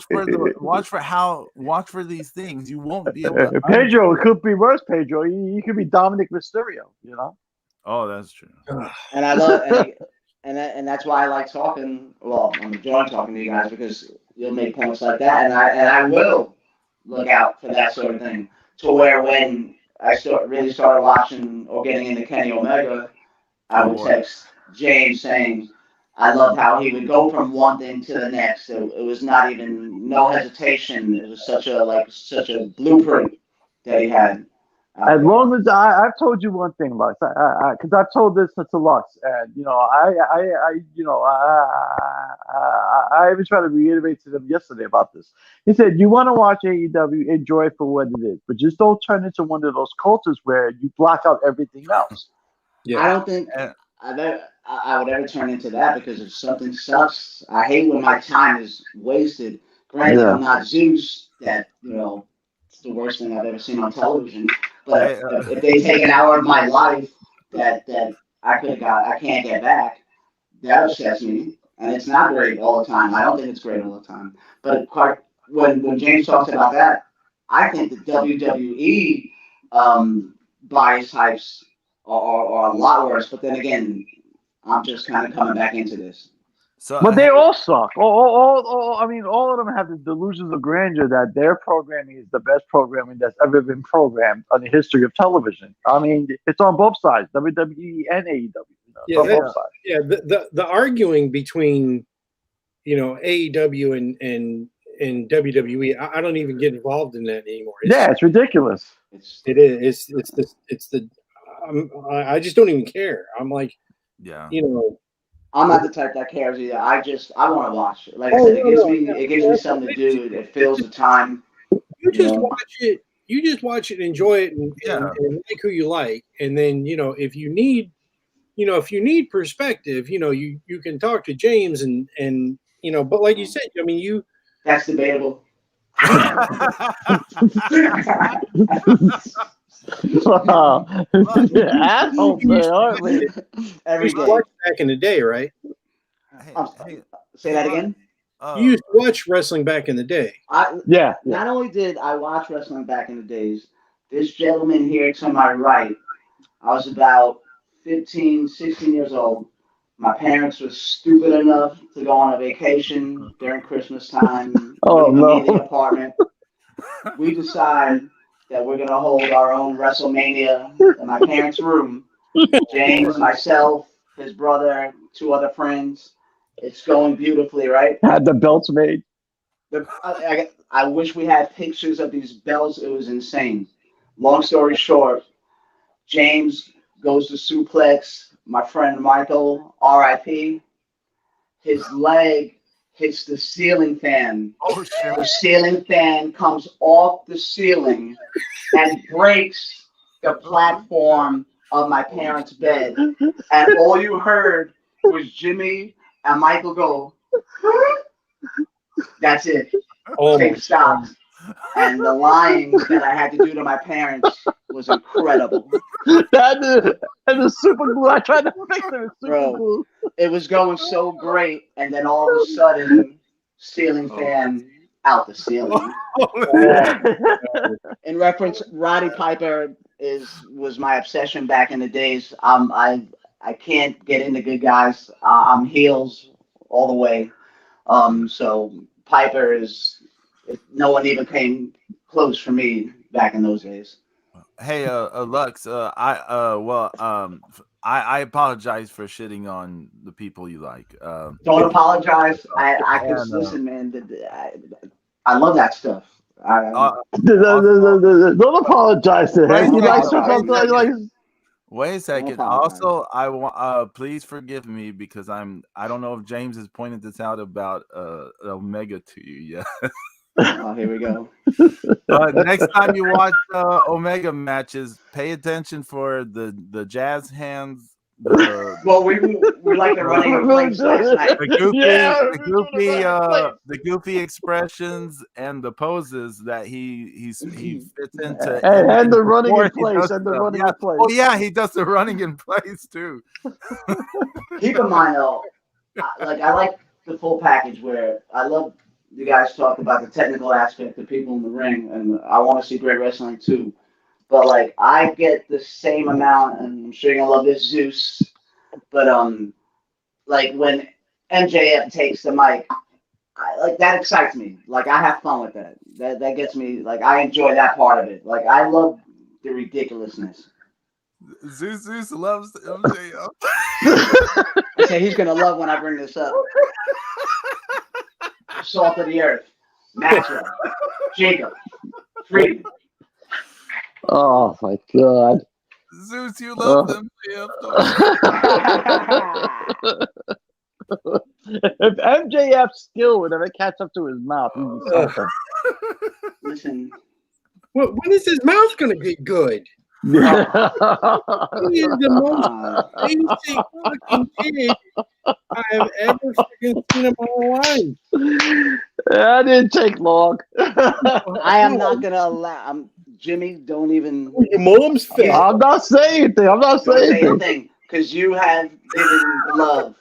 for these things. You won't be able to. Pedro, it could be worse. Pedro, he could be Dominic Mysterio. You know. Oh, that's true. And I love and that's why I like talking. Well, I'm enjoying talking to you guys because you'll make points like that, and I will look out for that sort of thing. To where when I really started watching or getting into Kenny Omega, I would text James saying, I loved how he would go from one thing to the next. It was not even no hesitation. It was such a blueprint that he had. As long as I've told you one thing, Lux, because I've told this to Lux, and I even tried to reiterate to them yesterday about this. He said, "You want to watch AEW, enjoy it for what it is, but just don't turn into one of those cultures where you block out everything else." Yeah. I don't think I would ever turn into that because if something sucks, I hate when my time is wasted. Granted, I'm not Zeus, that it's the worst thing I've ever seen on television. But if they take an hour of my life that I can't get back, that upsets me. And it's not great all the time. I don't think it's great all the time. But when James talks about that, I think the WWE bias types are a lot worse. But then again, I'm just kind of coming back into this. But they all suck. I mean, all of them have the delusions of grandeur that their programming is the best programming that's ever been programmed on the history of television. I mean, it's on both sides, WWE and AEW. On both sides. Yeah, the arguing between, AEW and WWE, I don't even get involved in that anymore. It's ridiculous. It is. It's the. I just don't even care. I'm like, I'm not the type that cares either. I want to watch it. Like I said, it gives me something to do. It fills the time. You just watch it. You just watch it, enjoy it, and like who you like. And then if you need perspective, you can talk to James and But like you said, I mean, that's debatable. Assholes, aren't we? Every day. Watch back in the day, right? Say that again. You used to watch wrestling back in the day. Not only did I watch wrestling back in the days, this gentleman here to my right, I was about 15, 16 years old. My parents were stupid enough to go on a vacation during Christmas time Oh me in the no. apartment. We decide that we're gonna hold our own WrestleMania in my parents' room. James, myself, his brother, two other friends. It's going beautifully, right? Had the belts made. I wish we had pictures of these belts. It was insane. Long story short, James goes to suplex my friend Michael, RIP. His leg hits the ceiling fan. Oh shit! The ceiling fan comes off the ceiling and breaks the platform of my parents' bed. And all you heard was Jimmy and Michael go, that's it. Oh my Tape stopped. And the lying that I had to do to my parents was incredible. and the super glue. I tried to fix it with super Bro. glue. It was going so great, and then all of a sudden, ceiling fan out the ceiling. In reference, Roddy Piper was my obsession back in the days. I can't get into good guys. I'm heels all the way. So Piper is no one even came close for me back in those days. Hey, Lux. I apologize for shitting on the people you like. Don't apologize. I can And, listen, man. I love that stuff. Don't apologize to him. He Wait, likes wait, something wait. like. Wait a second. apologize. Also, I want please forgive me because I don't know if James has pointed this out about Omega to you yet. Oh, here we go. Next time you watch Omega matches, pay attention for the jazz hands, Well, we like the running in place last night. the goofy, Yeah, the goofy, the goofy expressions and the poses that he fits into. And the running in before he place. does And the stuff. running Yeah. in place. Oh yeah, he does the running in place too. Keep in mind though, I like the full package where I love you guys talk about the technical aspect of people in the ring, and I want to see great wrestling too. But like I get the same amount, and I'm sure you're gonna love this, Zeus. But like when MJF takes the mic, like that excites me. Like I have fun with that. That gets me. Like I enjoy that part of it. Like I love the ridiculousness. Zeus loves MJF. Okay, he's gonna love when I bring this up. Salt of the earth, Maxwell, Jacob, Freeman. Oh my god. Zeus, you love MJF. If MJF's skill would ever catch up to his mouth, he'd be something. Listen, When is his mouth going to get good? Yeah. He is the most basic fucking kid I have ever fucking seen in my life. That didn't take long. I am not gonna allow. Jimmy, don't even. Your mom's fat. I'm not saying anything. I'm not Don't saying say anything. anything because you have given love.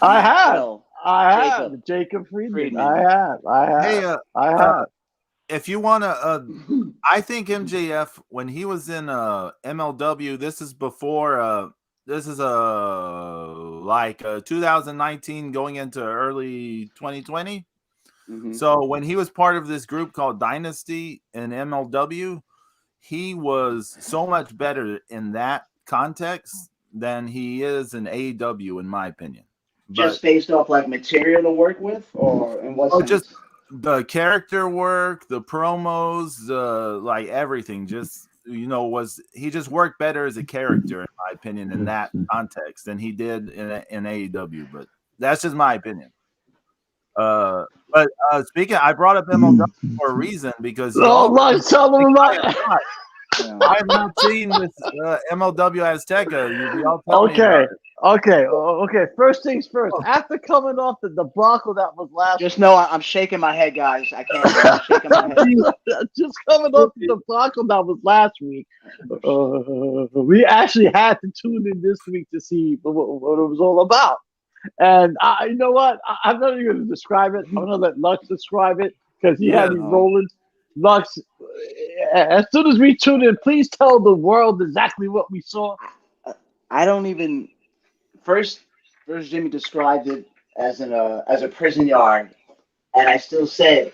I have. So, I have. Jacob Friedman. I have. Hey, I have. if you want to, I think MJF when he was in MLW. This is before. This is like 2019 going into early 2020. So when he was part of this group called Dynasty in MLW, he was so much better in that context than he is in AEW, in my opinion. Just based off like material to work with, or in what sense? Just the character work, the promos, like everything. Just he just worked better as a character, in my opinion, in that context than he did in AEW. But that's just my opinion. But speaking, I brought up MLW for a reason because Right, tell them about it. I have not seen this MLW Azteca. Y'all tell me about it. Okay. First things first. After coming off the debacle that was last, Just know I'm shaking my head, guys. I can't. I'm shaking my head. just coming off the debacle that was last week, we actually had to tune in this week to see what it was all about. And you know what? I'm not even going to describe it. I'm going to let Lux describe it because he had me rolling. Lux, as soon as we tune in, please tell the world exactly what we saw. I don't even. First Jimmy described it as a prison yard, and I still said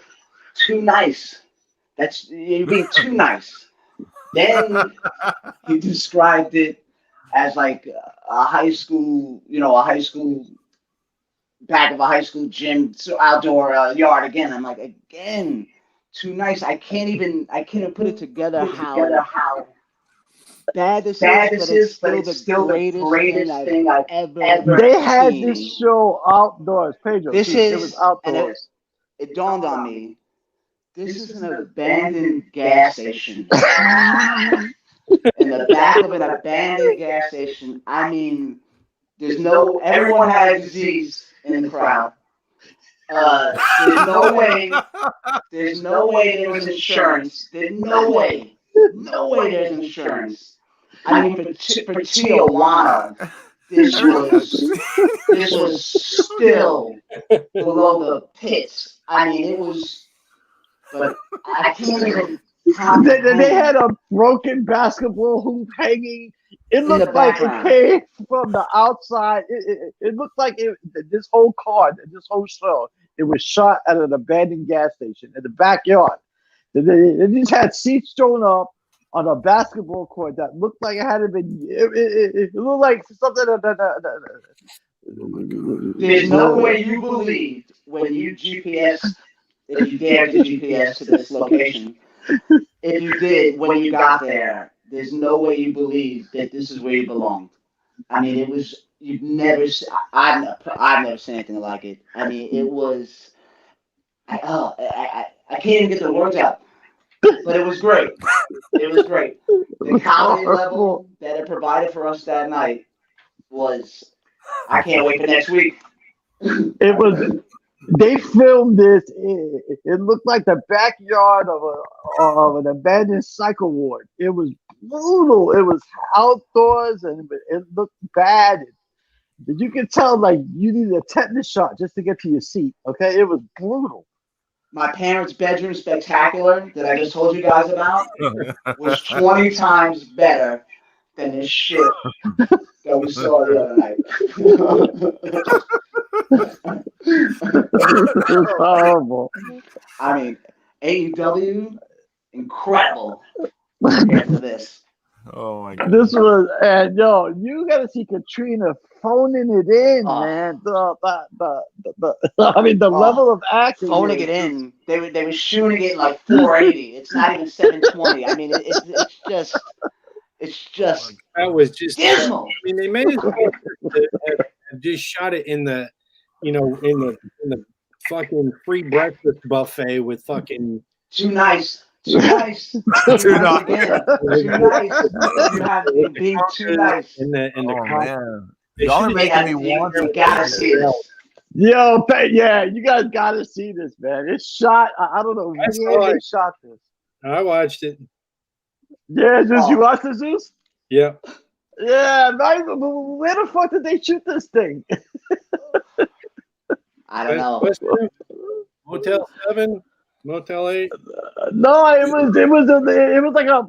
too nice. You're being too nice. Then he described it as like a high school, back of a high school gym, so outdoor yard again. I'm like, again, too nice. I can't even put it together how bad this is, but it's still the greatest thing I've ever They had seen. this show outdoors, Pedro. It was outdoors. It dawned on me. This is an abandoned gas station. In the back of an abandoned gas station. I mean, everyone had a disease in the crowd. There's no way there was insurance. There's no way there's insurance. I mean, for Tijuana, this was still below the pits. I mean, it was, but I can't even. They had a broken basketball hoop hanging. It looked like it came from the outside. It looked like this whole show, it was shot at an abandoned gas station in the backyard. They just had seats thrown up on a basketball court that looked like it had been. It looked like something. There's no way you believed when you GPS, if you dared to GPS to this location. If you did, when you got there, there's no way you believe that this is where you belonged. I mean, it was, I've never seen anything like it. I mean, it was, I can't even get the words out, but it was great. It was great. The comedy level that it provided for us that night was, I can't wait for next week. It was. They filmed this. It looked like the backyard of an abandoned cycle ward. It was brutal. It was outdoors, and it looked bad. You could tell like you needed a tetanus shot just to get to your seat. Okay, it was brutal. My parents' bedroom spectacular that I just told you guys about was 20 times better than this shit that we saw the other night. It was horrible. I mean, AEW, incredible compared to this. Oh my god! This was, and you got to see Katrina phoning it in, man. I mean, the level of acting. Phoning it in. They were shooting it like 480. It's not even 720. I mean, it's just. That was just dismal. I mean, they made it have just shot it in the, in the fucking free breakfast buffet with fucking too nice. Too nice. Too nice. Too nice. You have it being too nice. In the man. Y'all are making me want to. You gotta see this. Yo, yeah, you guys gotta see this, man. It's shot. I don't know where they shot this. I watched it. Yeah, Zeus, you watched it, Zeus? Yeah. Yeah, where the fuck did they shoot this thing? I don't know. Motel 7, Motel 8. No, it was like a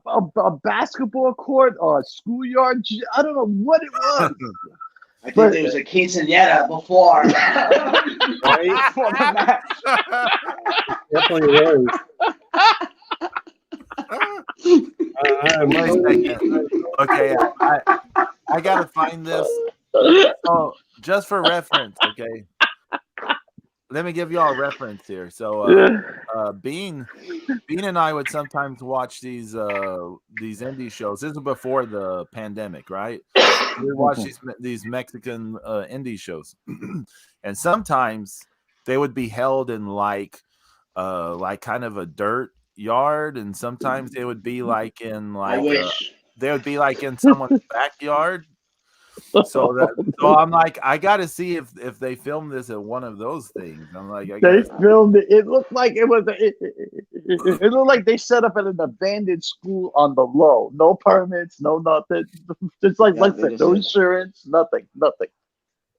basketball court or a schoolyard. I don't know what it was. I think there was a quinceañera before. Right? Before the match. Definitely was. Okay, I gotta find this. So, just for reference, okay. Let me give y'all a reference here. So, Bean and I would sometimes watch these indie shows. This is before the pandemic, right? We watch these Mexican indie shows, and sometimes they would be held in like kind of a dirt yard, and sometimes they would be like in they would be like in someone's backyard. So I'm like, I gotta see if they filmed this at one of those things. I'm like, they filmed it. It looked like it was. It looked like they set up at an abandoned school on the low. No permits, no nothing. Just like no insurance, nothing.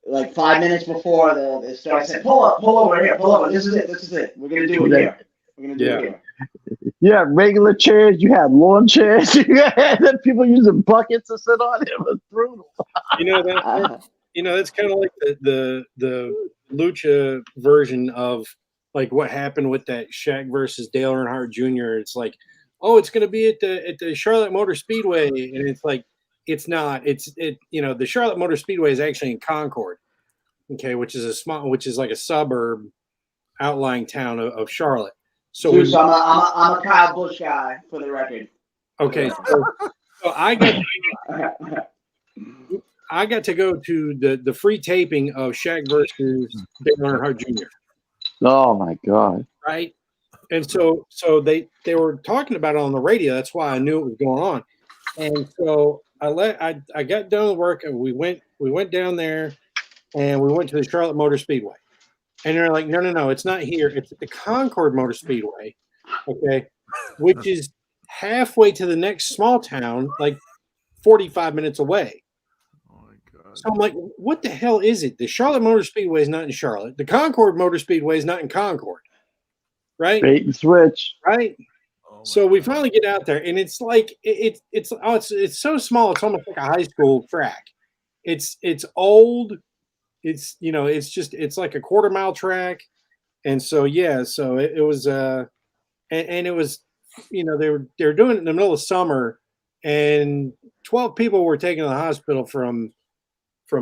Like 5 minutes before the start, said, pull over here, pull over. This is it. We're gonna do it here. We're gonna do it here. Yeah, regular chairs. You had lawn chairs. You had people using buckets to sit on. It was brutal. That's kind of like the lucha version of like what happened with that Shaq versus Dale Earnhardt Jr. It's like, oh, it's going to be at the Charlotte Motor Speedway, and it's like, it's not. The Charlotte Motor Speedway is actually in Concord, okay, which is like a suburb, outlying town of Charlotte. So Zeus, I'm a Kyle Busch guy, for the record. Okay, so I got to go to the free taping of Shaq versus Dale Earnhardt Jr. Oh my God! Right, and so they were talking about it on the radio. That's why I knew it was going on. And so I got done with work, and we went down there, and we went to the Charlotte Motor Speedway. And they're like, no, it's not here. It's at the Concord Motor Speedway, okay, which is halfway to the next small town, like 45 minutes away. Oh my God! So I'm like, what the hell is it? The Charlotte Motor Speedway is not in Charlotte. The Concord Motor Speedway is not in Concord, right? Bait and switch. Right. Oh my So we God. finally get out there, and it's like it's so small. It's almost like a high school track. It's old. It's like a quarter-mile track, and so it was and it was, they were doing it in the middle of summer, and 12 people were taken to the hospital from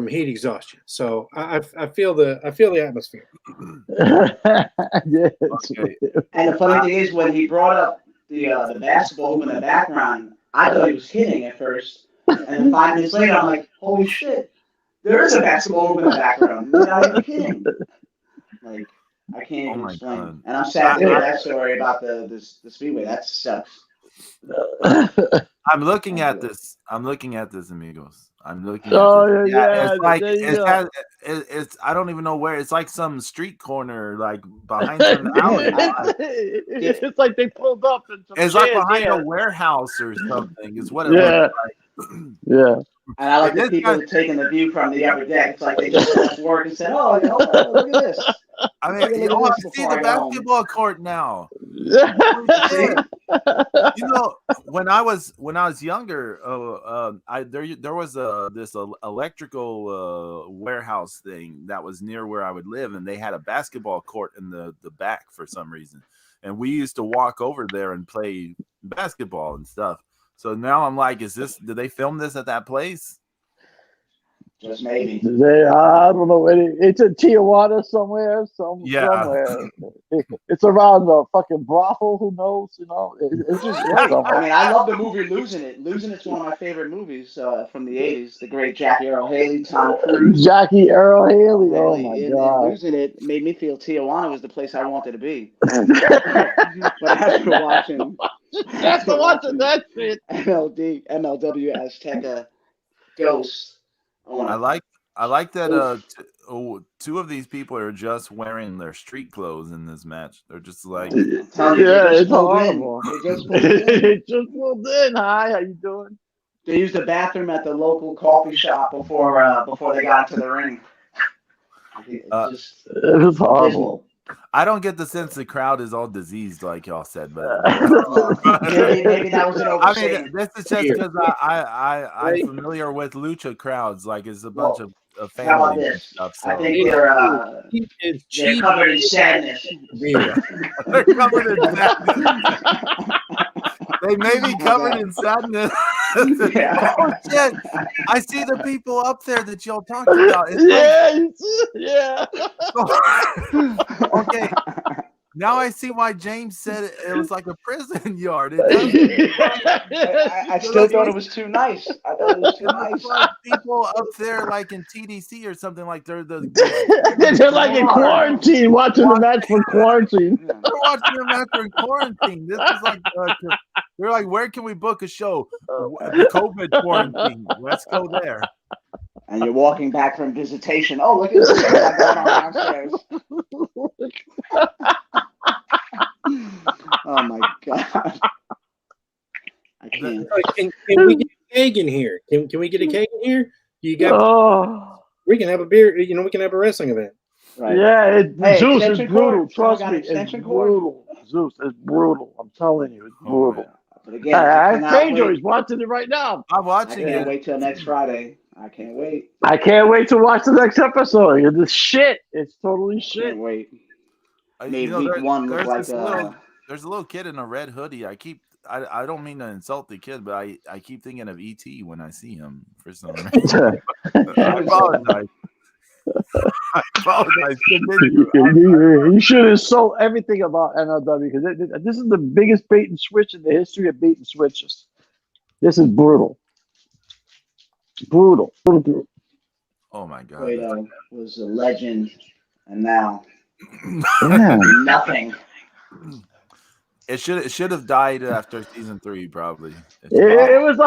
heat exhaustion. So I feel the atmosphere. Yes. Okay. And the funny thing is, when he brought up the basketball hoop in the background, I thought he was kidding at first, and then 5 minutes later, I'm like, holy shit. There is a basketball hoop in the background. You're not even kidding. Like, I can't even my explain. God. And I'm sad to hear that story about the Speedway. That sucks. I'm looking at this, amigos. I'm looking at Oh this. yeah, It's like there you go. it's I don't even know where. It's like some street corner, like behind some alley. It's like they pulled up. And some It's like chairs, behind yeah. a warehouse or something. Is what it Yeah. looks like. Yeah. And I like the This people guy- taking the view from the upper deck. It's like they just left work and said, oh, look at this. I Look mean, at I this see before the I go home. basketball court now. Yeah. When I was younger, there was this electrical warehouse thing that was near where I would live, and they had a basketball court in the back for some reason, and we used to walk over there and play basketball and stuff. So now I'm like, did they film this at that place? Just maybe. I don't know. It's in Tijuana somewhere. Somewhere. It's around the fucking brothel. Who knows? It's just I somewhere. mean, I love the movie Losing It. Losing It's one of my favorite movies from the 80s. The great Jackie Earl Haley, Tom Cruise. Jackie Earl Haley. Oh my And God. Losing It made me feel Tijuana was the place I wanted to be. But after watching that shit. MLW Azteca Ghost, I like that. Two of these people are just wearing their street clothes in this match. They're just like, It's horrible. It just pulled in. Hi, how you doing? They used the bathroom at the local coffee shop before they got into the ring. It was horrible. I don't get the sense the crowd is all diseased, like y'all said, but maybe that was an I overstatement. mean, this is just because I'm familiar with lucha crowds. Like, it's a bunch of How about families and this? stuff. So. I think they're covered in sadness. They're covered in sadness. They may be covered in sadness. Yeah. Oh shit! I see the people up there that y'all talked about. It's Yeah. okay. Now I see why James said it was like a prison yard. I still thought it was too nice. I thought it was too nice. Like people up there, like in TDC or something, like they're like in quarantine, watching the match for quarantine. We're watching them after quarantine. This is like they're like, where can we book a show? COVID quarantine. Let's go there. And you're walking back from visitation. Oh, look at this guy going on downstairs. Oh my God. I can't. Can we get a keg in here? Can we get a keg in here? We can have a beer. We can have a wrestling event. Right. Yeah, Hey, Zeus is extension brutal. cord. Trust Someone got me, an it's extension cord? brutal. Zeus is brutal. I'm telling you, it's brutal. But again, I cannot have Pedro. wait. He's watching it right now. I'm I watching can't it. wait till next Friday. I can't wait. I can't wait to watch the next episode. It's shit. It's totally shit. Can't wait. made week one look like there's a little kid in a red hoodie. I don't mean to insult the kid, but I keep thinking of E.T. when I see him for some reason. I apologize. I apologize. You should insult everything about MLW because this is the biggest bait and switch in the history of bait and switches. This is brutal. Brutal. Oh my God. Cueto was a legend, and now Yeah. nothing. It should have died after season 3, probably. It was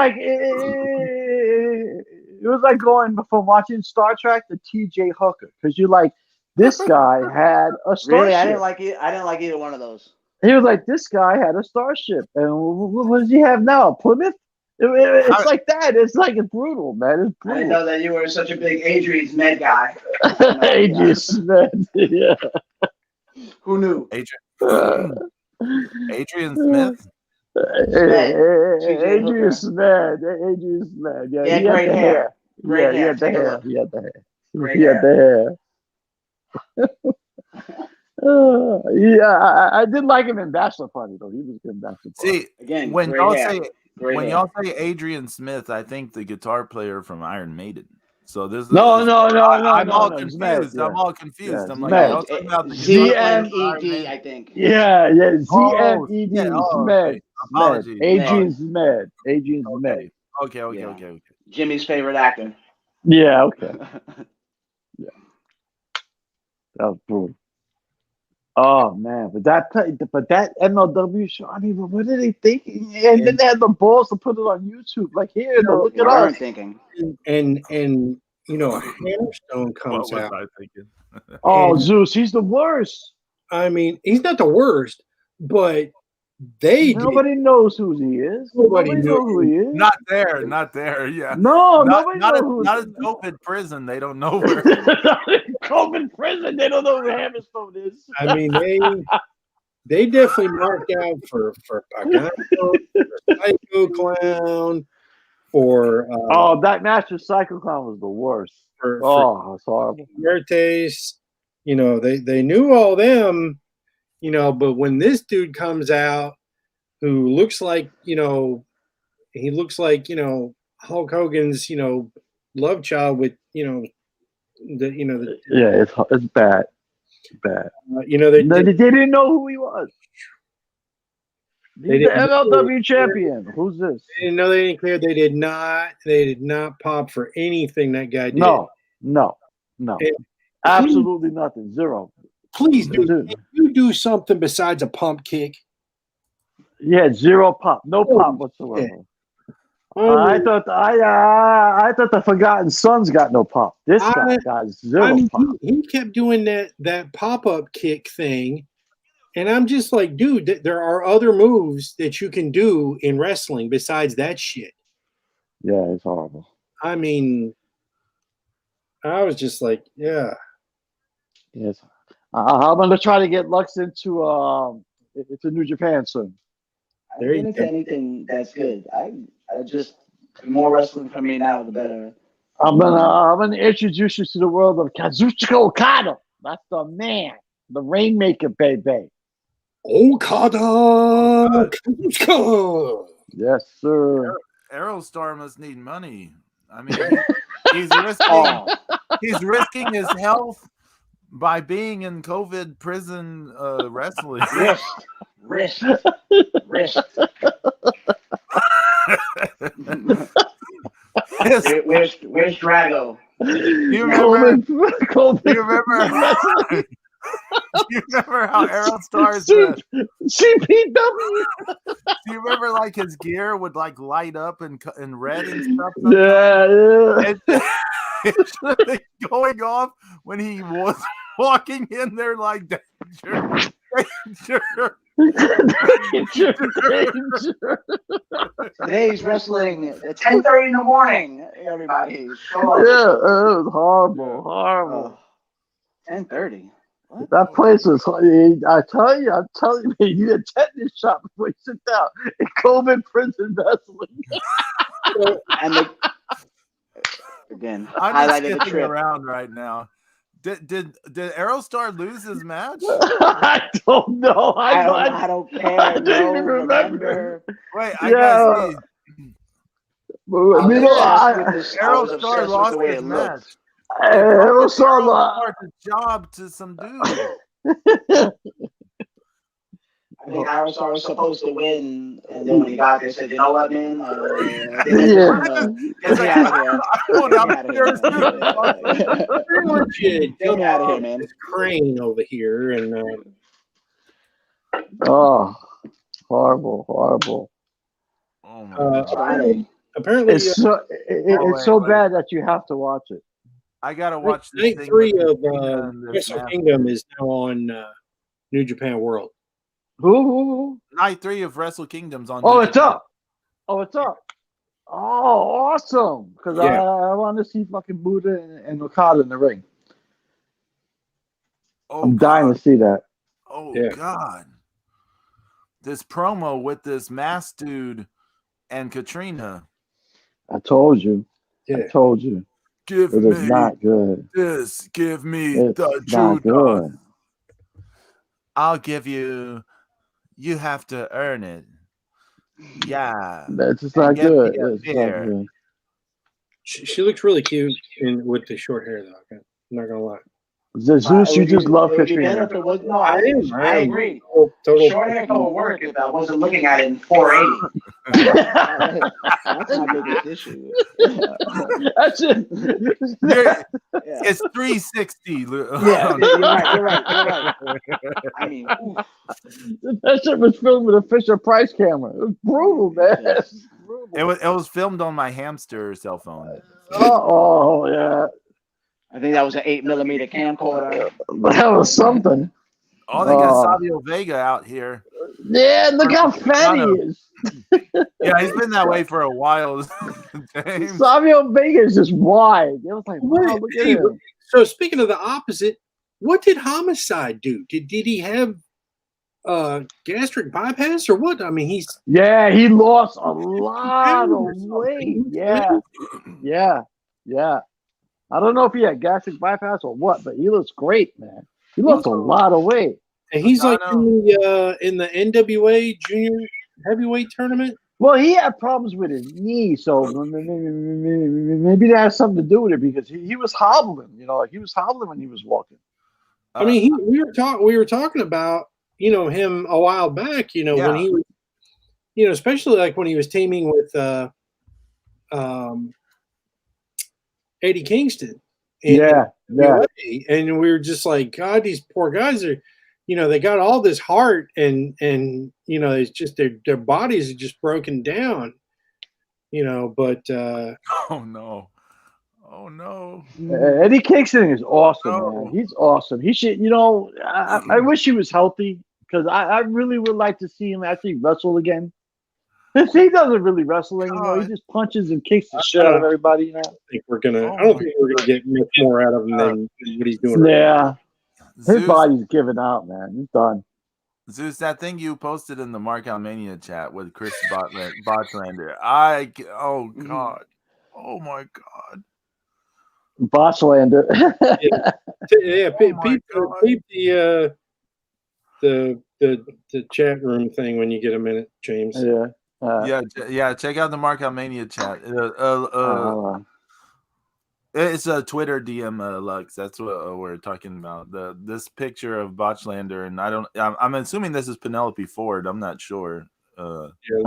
like going from watching Star Trek to T.J. Hooker because you're like, this guy had a starship. Really, I didn't like it. I didn't like either one of those. He was like, this guy had a starship, and what does he have now? A Plymouth? It's like that. It's like it's brutal, man. It's brutal. I didn't know that you were such a big Adrian Smith guy. Adrian Smith, yeah. Who knew? Adrian Smith? Adrian Smith. Yeah, he had great hair. He had the hair. He had the hair. Yeah, I did like him in Bachelor Party though. He was good in Bachelor Party. See, again, when y'all say Adrian Smith, I think the guitar player from Iron Maiden. So there's No. I'm all confused. Smith, yeah. I'm all confused. Yeah, I'm Smith. like, y'all talking about the ZMED, I think. Yeah, ZMED Smith. Apologies. Adrian Smith. Adrian Smith. Okay. Jimmy's favorite actor. Yeah, okay. Yeah. That was brutal. Oh man, but that MLW show, I mean, what are they thinking? And then they had the balls to put it on YouTube. Like, here, look at us. Thinking. And Hammerstone comes out. I thinking? Oh, Zeus, he's the worst. I mean, he's not the worst, but nobody knows who he is. Nobody knows who he is. Not there. Yeah. No, nobody knows who. Not in COVID prison. They don't know where. COVID prison. They don't know who Hammerstone is. I mean, they definitely marked out for Pagano, for Psycho Clown, for that match with Psycho Clown was the worst. It's horrible. Mertes, they knew all them. But when this dude comes out, who looks like, he looks like, Hulk Hogan's, love child with, it's bad. Bad. They didn't know who he was. He's the MLW champion. Who's this? They didn't know. They didn't clear. They did not pop for anything that guy did. No. Absolutely nothing. Zero. Please do something besides a pump kick. Yeah, zero pop. No pop whatsoever. Yeah. I thought the Forgotten Sons got no pop. This guy got zero pop. He kept doing that pop-up kick thing, and I'm just like, dude, there are other moves that you can do in wrestling besides that shit. Yeah, it's horrible. I mean, I was just like, yeah. Yes. I'm going to try to get Lux into New Japan soon. I get into anything that's good. I just, the more wrestling for me now, the better. I'm gonna introduce you to the world of Kazuchika Okada. That's the man, the Rainmaker, baby. Okada. Kazuchika. Yes, sir. Aerostar must need money. I mean, he's risking his health by being in COVID prison wrestling. Wrist. Where's Drago? You remember how Aerostar's CPW? Do you remember like his gear would like light up in red and stuff? Yeah. It should have been going off when he was walking in there like danger. Today's wrestling at 10:30 in the morning. Everybody, it was horrible. 10:30. That place was. I'm telling you, you get tetanus shot before you sit down in COVID prison wrestling. And again, I'm just skipping around right now. Did Aerostar lose his match? I don't know. I don't care. don't even remember. Wait, I gotta see. Aerostar lost his match. Aerostar lost his job to some dude. I think Aerostar was supposed to win, and then when he got there, said, "You know what, man? Get me out of here. Pretty much get me out of here, man. It's Crane over here, and oh, horrible. Oh my God. Apparently, it's so bad that you have to watch it. I gotta watch night 3 of Wrestle Kingdom is now on New Japan World. Who? Night 3 of Wrestle Kingdom's on. Oh, it's up. Oh, awesome! Because I want to see fucking Buddha and Okada in the ring. I'm dying to see that. Oh God! This promo with this masked dude and Katrina. I told you. Yeah. I told you. Give it me is not good. this. Give me it's the not Judas. Good. I'll give you. You have to earn it. Yeah. It's just not good. It's not good. She looks really cute with the short hair, though. I'm not gonna lie. Zeus, you just love Katrina. No, I agree. Total short hair don't work if I wasn't looking at it in 480. That's my biggest issue. That's it. It's 360. Yeah, you're right. I mean, that shit was filmed with a Fisher Price camera. It was brutal, man. It was filmed on my hamster cell phone. Oh yeah. I think that was an 8mm camcorder. That was something. Oh, they got Savio Vega out here. Yeah, look how fat he is. Yeah, he's been that way for a while. Savio Vega is just wide. It was like, wow, look at him. So speaking of the opposite, what did Homicide do? Did he have gastric bypass or what? I mean, he lost a lot of weight. Yeah. I don't know if he had gastric bypass or what, but he looks great, man. He lost a lot of weight. And he's like in the NWA junior heavyweight tournament. Well, he had problems with his knee, so maybe that has something to do with it because he was hobbling. He was hobbling when he was walking. I mean, we were talking about him a while back. When he was, especially like when he was teaming with Eddie Kingston. And we were just like, God, these poor guys are, they got all this heart and it's just their bodies are just broken down, but oh no. Eddie Kingston is awesome, man. He's awesome. He should, I wish he was healthy because I really would like to see him actually wrestle again. He doesn't really wrestle anymore. He just punches and kicks the shit out of everybody. I don't think we're gonna get much more out of him than what he's doing. Yeah, his body's giving out, man. He's done. Zeus, that thing you posted in the Mark-Mania chat with Chris Botchlander. Oh God, oh my God, Botchlander. The chat room thing when you get a minute, James. Check out the Mark-Mania chat. It's a Twitter DM, Lux. That's what we're talking about. This picture of Botchlander, and I'm assuming this is Penelope Ford. I'm not sure. Look at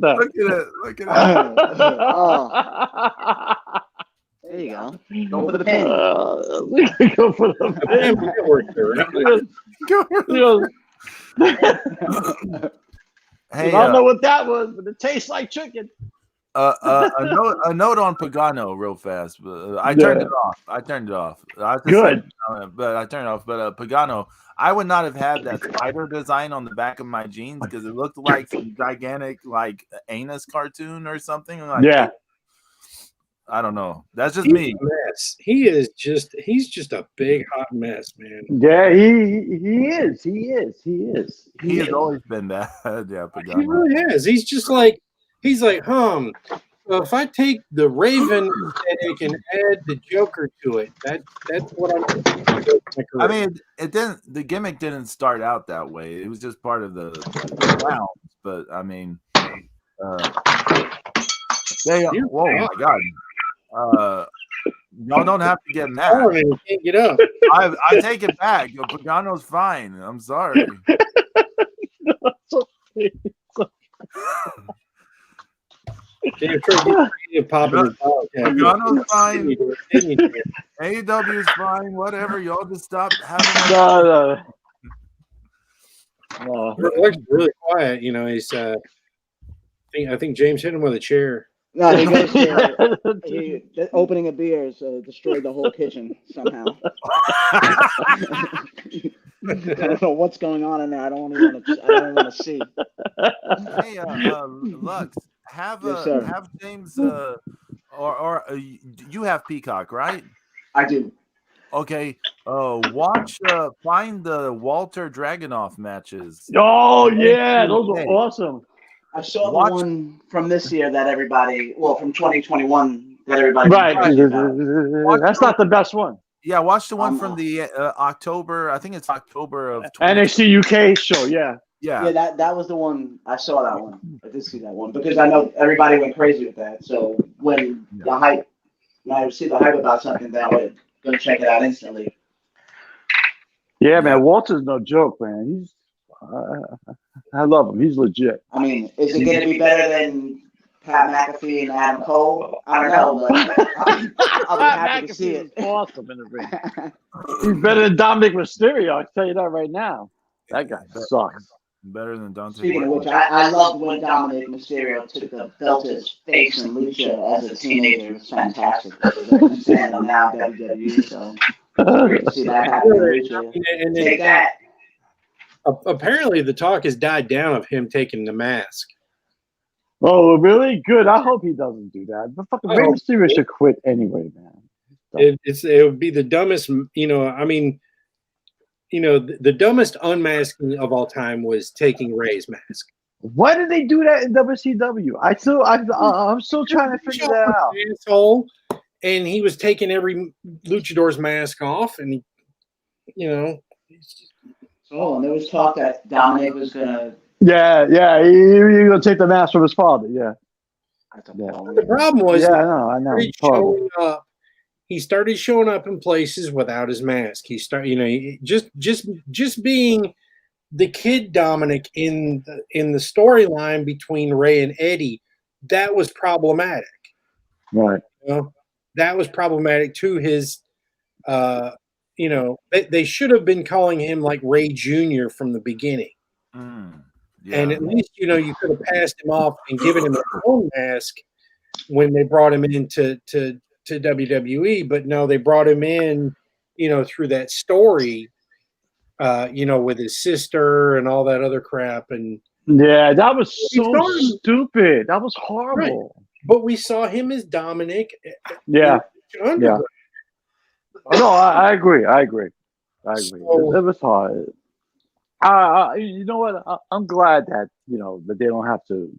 that. Look at it. There you go. Go for the pin. Go for the pin. Hey, I don't know what that was, but it tastes like chicken. A note on Pagano real fast. I turned it off. Good. But I turned it off. But Pagano, I would not have had that spider design on the back of my jeans because it looked like some gigantic anus cartoon or something. I don't know. That's just me. He's just a big hot mess, man. Yeah, he is. He has always been that. Yeah, Pagano. He really has. He's just like He's like, so if I take the Raven aesthetic and add the Joker to it, that's what I'm doing. I mean, it didn't. The gimmick didn't start out that way. It was just part of the clowns. But I mean, whoa, my God! Y'all don't have to get mad. Oh, man, you can't get up. I take it back. Pagano's fine. I'm sorry. Pagano's fine. AEW's fine. Whatever. Y'all just stop having. No. It really quiet. You know, he's. I think James hit him with a chair. No, he goes to the opening of beers destroyed the whole kitchen somehow. I don't know what's going on in there. I don't want to see. Hey, Lux, have James or you have Peacock, right? I do. Okay. Find the Walter Dragunov matches. Oh yeah, those are awesome. I saw the one from this year that from 2021 that everybody. Right. That's not the best one. Yeah, watch the one from the October. I think it's October of NXT UK show. Yeah. Yeah. That was the one. I saw that one. I did see that one because I know everybody went crazy with that. So when I see the hype about something, then I'm gonna check it out instantly. Yeah, man. Walter's no joke, man. He's. I love him. He's legit. I mean, is it going to be better than Pat McAfee and Adam Cole? I don't know, but I'll be happy to see it. Awesome in the ring. He's better than Dominic Mysterio. I can tell you that right now. That guy sucks. Better than Dante. Speaking of which, I loved when Dominic Mysterio took the belt to his face and Lucha as a teenager. It was fantastic. And I'm now WWE, so it's great to see that happen. And take that. Apparently, the talk has died down of him taking the mask. Oh, really? Good. I hope he doesn't do that. But fucking Rey Mysterio should quit anyway, man. It would be the dumbest. The dumbest unmasking of all time was taking Rey's mask. Why did they do that in WCW? I'm still trying to figure that out. Asshole, and he was taking every luchador's mask off, and Oh, and there was talk that Dominic was gonna. Yeah, you're gonna take the mask from his father. Yeah. The problem was, I know. He started showing up in places without his mask. He started, just being the kid Dominic in the storyline between Ray and Eddie. That was problematic. Right. That was problematic to his. They should have been calling him like Ray Jr. from the beginning. And at least, you could have passed him off and given him a own mask when they brought him into to WWE. But no, they brought him in, through that story, with his sister and all that other crap. And yeah, that was so stupid. That was horrible. Right. But we saw him as Dominic. Yeah. No, I agree. So, it was hard. You know what? I'm glad that that they don't have to.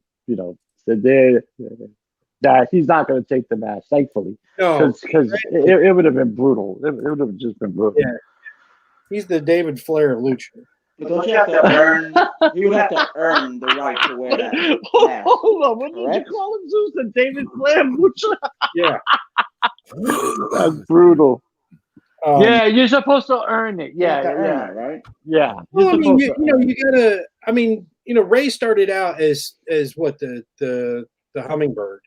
That he's not going to take the match. Thankfully, because it would have been brutal. It would have just been brutal. Yeah, he's the David Flair of Lucha. But don't you have to earn? You would have to earn the right to wear that mask. Hold on, what did you call him, Zeus? The David Flair of Lucha? Yeah, that's brutal. Yeah, you're supposed to earn it. Yeah, right? Yeah. Well, you gotta. Ray started out as what the hummingbird.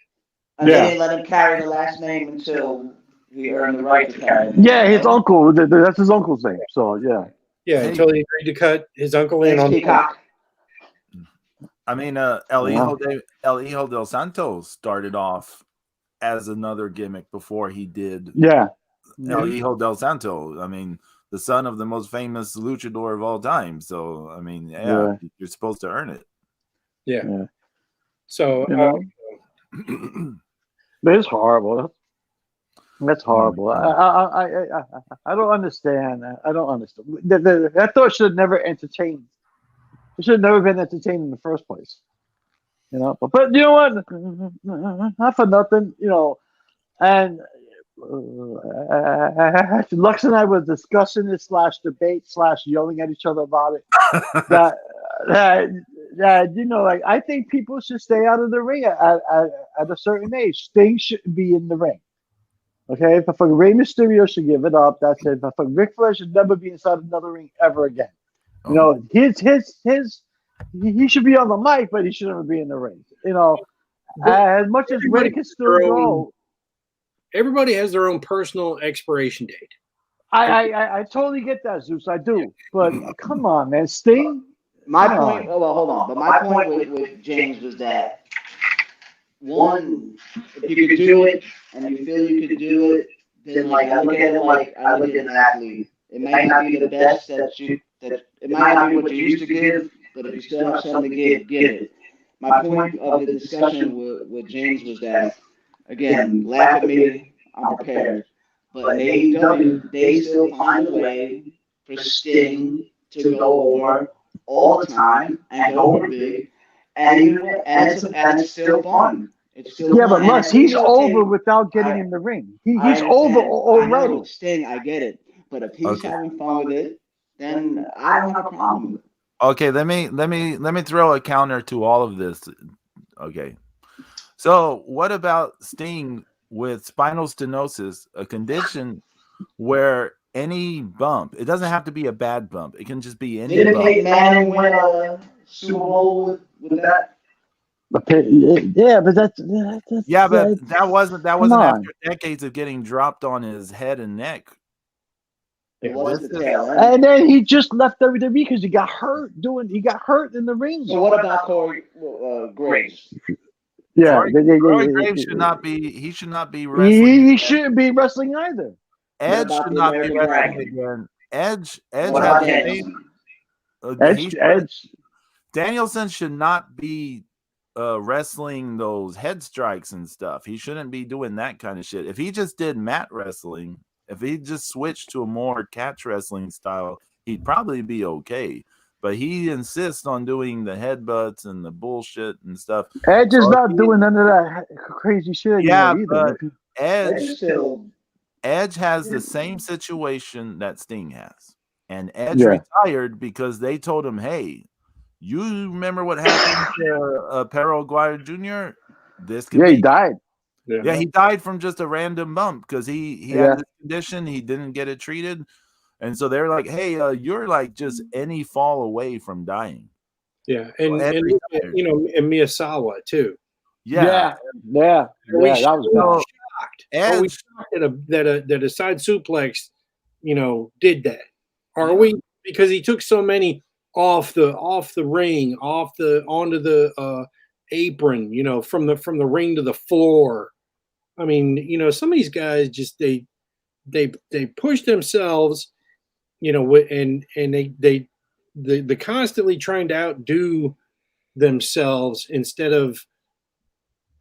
And they didn't let him carry the last name until he earned the right to carry it. Yeah, his uncle. That's his uncle's name. So yeah. Yeah, until he agreed to cut his uncle in on Peacock. I mean, El Hijo del Santos started off as another gimmick before he did. Yeah. El Hijo del Santo. I mean, the son of the most famous luchador of all time. So, I mean, you're supposed to earn it. Yeah. So, it's horrible. That's horrible. I don't understand. I don't understand. That thought should have never entertained. It should have never been entertained in the first place. You know, but you know what? Not for nothing, you know. And Lux and I were discussing this / debate / yelling at each other about it. that, that you know, like I think people should stay out of the ring at a certain age. Sting shouldn't be in the ring. Okay, if fucking Rey Mysterio should give it up, that's it. But fucking Ric Flair should never be inside another ring ever again. You know, he should be on the mic, but he should never be in the ring. You know, as much as Ray can still go. Everybody has their own personal expiration date. I totally get that, Zeus. I do. But come on, man. Sting? My point, well, hold on. But my point with James was that, one, if you could do it and you feel you could do it, then like I look at it like I look at an athlete. It might not be the best that it might not be what you used to give, but if you still have something to give it. My point of the discussion with James was that, again, laugh at me, I'm prepared. But in AEW, they still find a way for Sting to go over all the time and go over big, and it's still fun. It's still yeah, fun. But Lux, he's over without getting in the ring. He's over already. Sting, I get it. But if he's having fun with it, then I don't have a problem with it. Okay, let me throw a counter to all of this. Okay. So what about Sting with spinal stenosis, a condition where any bump, it doesn't have to be a bad bump, it can just be any Didn't bump. Peyton Manning win a Super Bowl with that? Yeah, but that wasn't after decades of getting dropped on his head and neck. And then he just left WWE because he got hurt in the ring. So what about Corey Graves? Yeah, Corey Graves should not be wrestling. He shouldn't be wrestling either. Edge should not be wrestling again. Edge Danielson should not be wrestling those head strikes and stuff. He shouldn't be doing that kind of shit. If he just did mat wrestling, if he just switched to a more catch wrestling style, he'd probably be okay. But he insists on doing the headbutts and the bullshit and stuff. Edge is not doing none of that crazy shit. Yeah, either. but Edge has the same situation that Sting has. And Edge retired because they told him, hey, you remember what happened to Perro Aguirre Jr.? He died. Yeah, he died from just a random bump because he had this condition. He didn't get it treated. And so they're like, hey, you're like just any fall away from dying. Yeah, and you know, and Miyazawa too. Yeah. That was shocked. Are we shocked that a side suplex, you know, did that? Are we? Because he took so many off the ring, onto the apron, you know, from the ring to the floor. I mean, you know, some of these guys just they push themselves, you know, and they constantly trying to outdo themselves instead of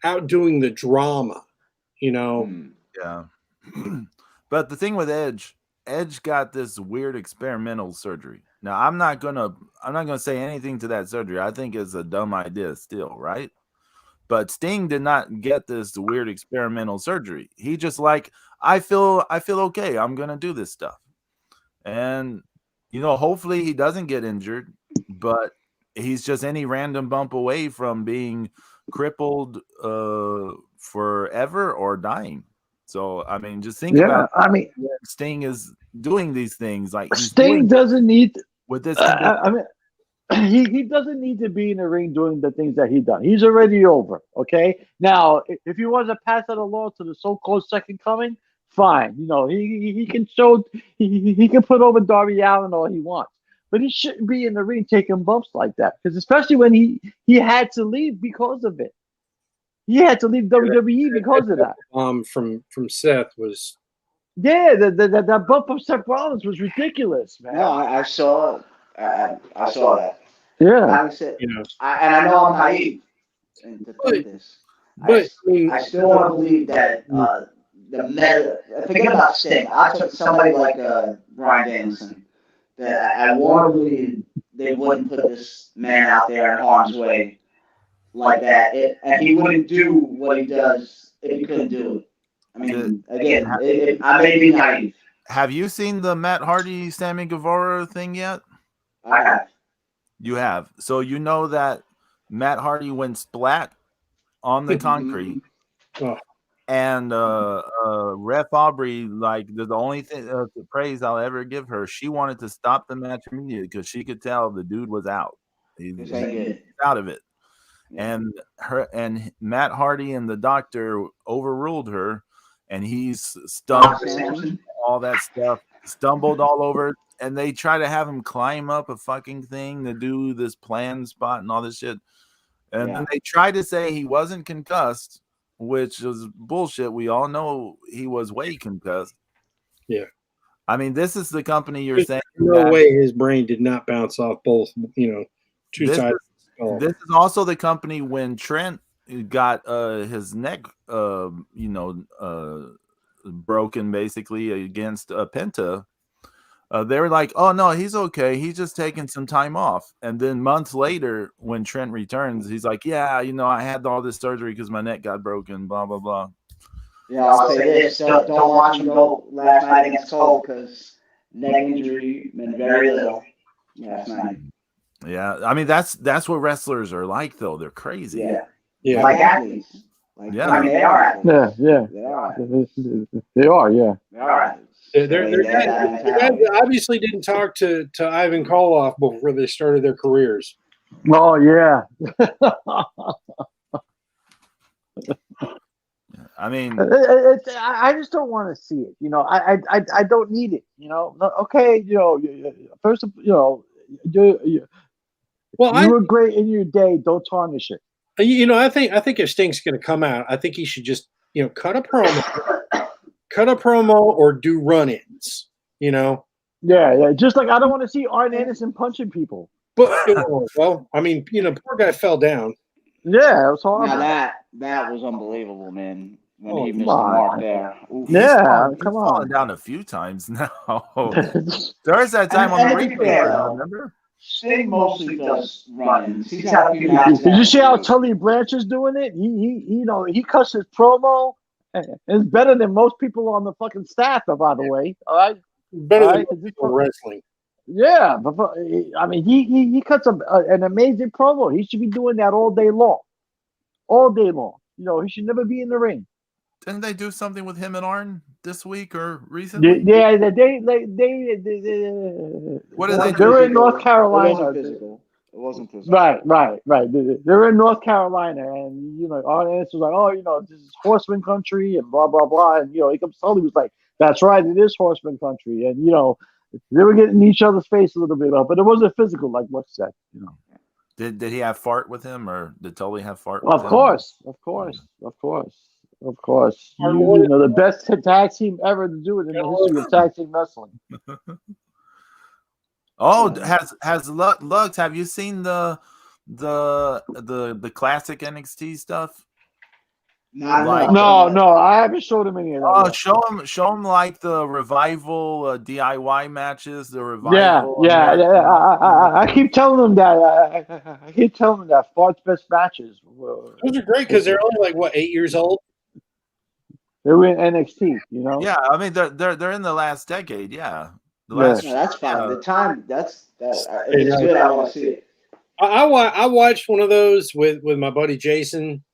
outdoing the drama, you know. Yeah. But the thing with Edge got this weird experimental surgery. Now I'm not gonna say anything to that surgery. I think it's a dumb idea still, right? But Sting did not get this weird experimental surgery. He just like, I feel okay. I'm gonna do this stuff. And you know, hopefully he doesn't get injured, but he's just any random bump away from being crippled forever or dying. So I mean, just think about. I mean, Sting is doing these things like Sting doesn't need with this. I mean, he doesn't need to be in the ring doing the things that he done. He's already over. Okay, now if he wants to pass that along to the so-called second coming, fine. You know, he can show he can put over Darby Allin all he wants, but he shouldn't be in the ring taking bumps like that. Because especially when he had to leave because of it. He had to leave WWE because of that. From Seth was. Yeah, that bump from Seth Rollins was ridiculous, man. No, I saw that. Yeah. I said, you know, I know I'm naive to think this. But I still want to believe that the meta. Forget about Sting. I took somebody like Bryan Danielson. That I want to believe they wouldn't put this man out there in harm's way like that, and he wouldn't do what he does if he couldn't do it. I mean, again, I may be naive. Have you seen the Matt Hardy Sammy Guevara thing yet? I have. You have. So you know that Matt Hardy went splat on the concrete. Oh. And Ref Aubrey, like the only thing the praise I'll ever give her, she wanted to stop the match immediately because she could tell the dude was out. He's out of it. And Matt Hardy and the doctor overruled her, and he's stumbled all that stuff, stumbled all over, and they try to have him climb up a fucking thing to do this plan spot and all this shit. And then they tried to say he wasn't concussed, which was bullshit. We all know he was way concussed. Yeah. I mean, this is the company you're saying. No way his brain did not bounce off both, two sides. This is also the company when Trent got his neck, broken basically against Penta. They were like, "Oh no, he's okay. He's just taking some time off." And then months later, when Trent returns, he's like, "Yeah, I had all this surgery because my neck got broken." Blah blah blah. Yeah, I'll say this: don't watch him go last night against Cole because neck injury meant very little last night. Yeah, I mean that's what wrestlers are like, though. They're crazy. Yeah. Like athletes. Yeah. I mean, they are athletes. Yeah. They are. Yeah. They are athletes. They obviously didn't talk to Ivan Koloff before they started their careers. Oh yeah. I mean, I just don't want to see it. I don't need it. Okay. First, Well, you were great in your day. Don't tarnish it. I think if Sting's going to come out, I think he should just cut a promo or do run-ins. Yeah. Just like I don't want to see Arn Anderson punching people. But well, I mean, poor guy fell down. Yeah, it was horrible. Now that was unbelievable, man. When he missed the mark there. Oof. Yeah, he's come fallen on. down a few times now. There's that time on the replay. Remember? Sting mostly does run-ins. He's had a few matches. Did you see how Tully Blanch is doing it? He cuts his promo. It's better than most people on the fucking staff, by the way. All right, Better than people wrestling. Yeah, but I mean, he cuts an amazing promo. He should be doing that all day long. All day long. He should never be in the ring. Didn't they do something with him and Arn this week or recently? Yeah, what did they do? They're in North Carolina. It wasn't physical. Right. They're in North Carolina, and Arn Anderson was like, this is horseman country, and blah blah blah, and he comes Tully was like, that's right, it is horseman country, and they were getting in each other's face a little bit, but it wasn't physical like Buck said. Did he have fart with him, or did Tully have fart with him? Of course. The best tag team ever to do it in the history of tag team wrestling. Has Lux? Have you seen the classic NXT stuff? No, I haven't showed him any of that. Show him like the revival DIY matches. The revival. Yeah. I keep telling them that. I keep telling them that Fart's best matches. Those are great because they're only 8 years old. They were in NXT, Yeah, I mean they're in the last decade. Yeah, that's fine. The time that's it's good. I want to see it. I watched one of those with my buddy Jason,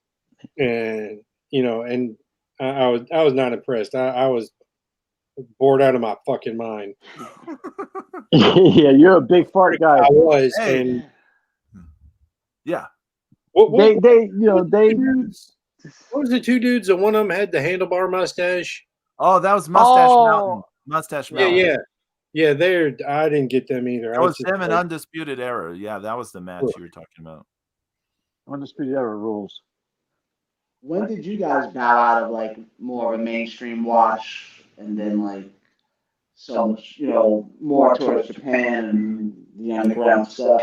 and I was not impressed. I was bored out of my fucking mind. Yeah, you're a big fart guy. I was, and yeah. What What was the two dudes? The one of them had the handlebar mustache. Oh, that was Mustache Mountain. Yeah. I didn't get them either. That was them in Undisputed Era. Yeah, that was the match you were talking about. Undisputed Era rules. When did you guys bow out of more of a mainstream watch, and then so much more towards Japan and the underground stuff?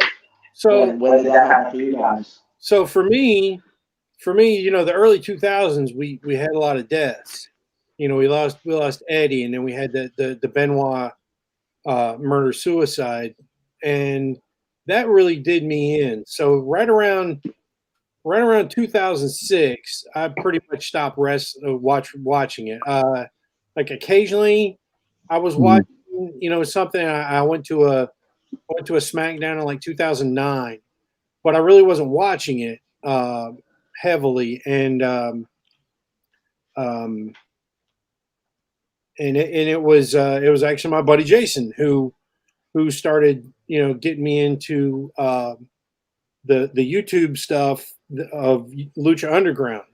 So when did that happen for you guys? So for me, the early 2000s, we had a lot of deaths. We lost Eddie, and then we had the Benoit murder suicide, and that really did me in. So right around right around 2006, I pretty much stopped watching it. Like occasionally, I was watching, something. I went to a SmackDown in like 2009, but I really wasn't watching it heavily. And it was actually my buddy Jason who started getting me into the YouTube stuff of Lucha Underground.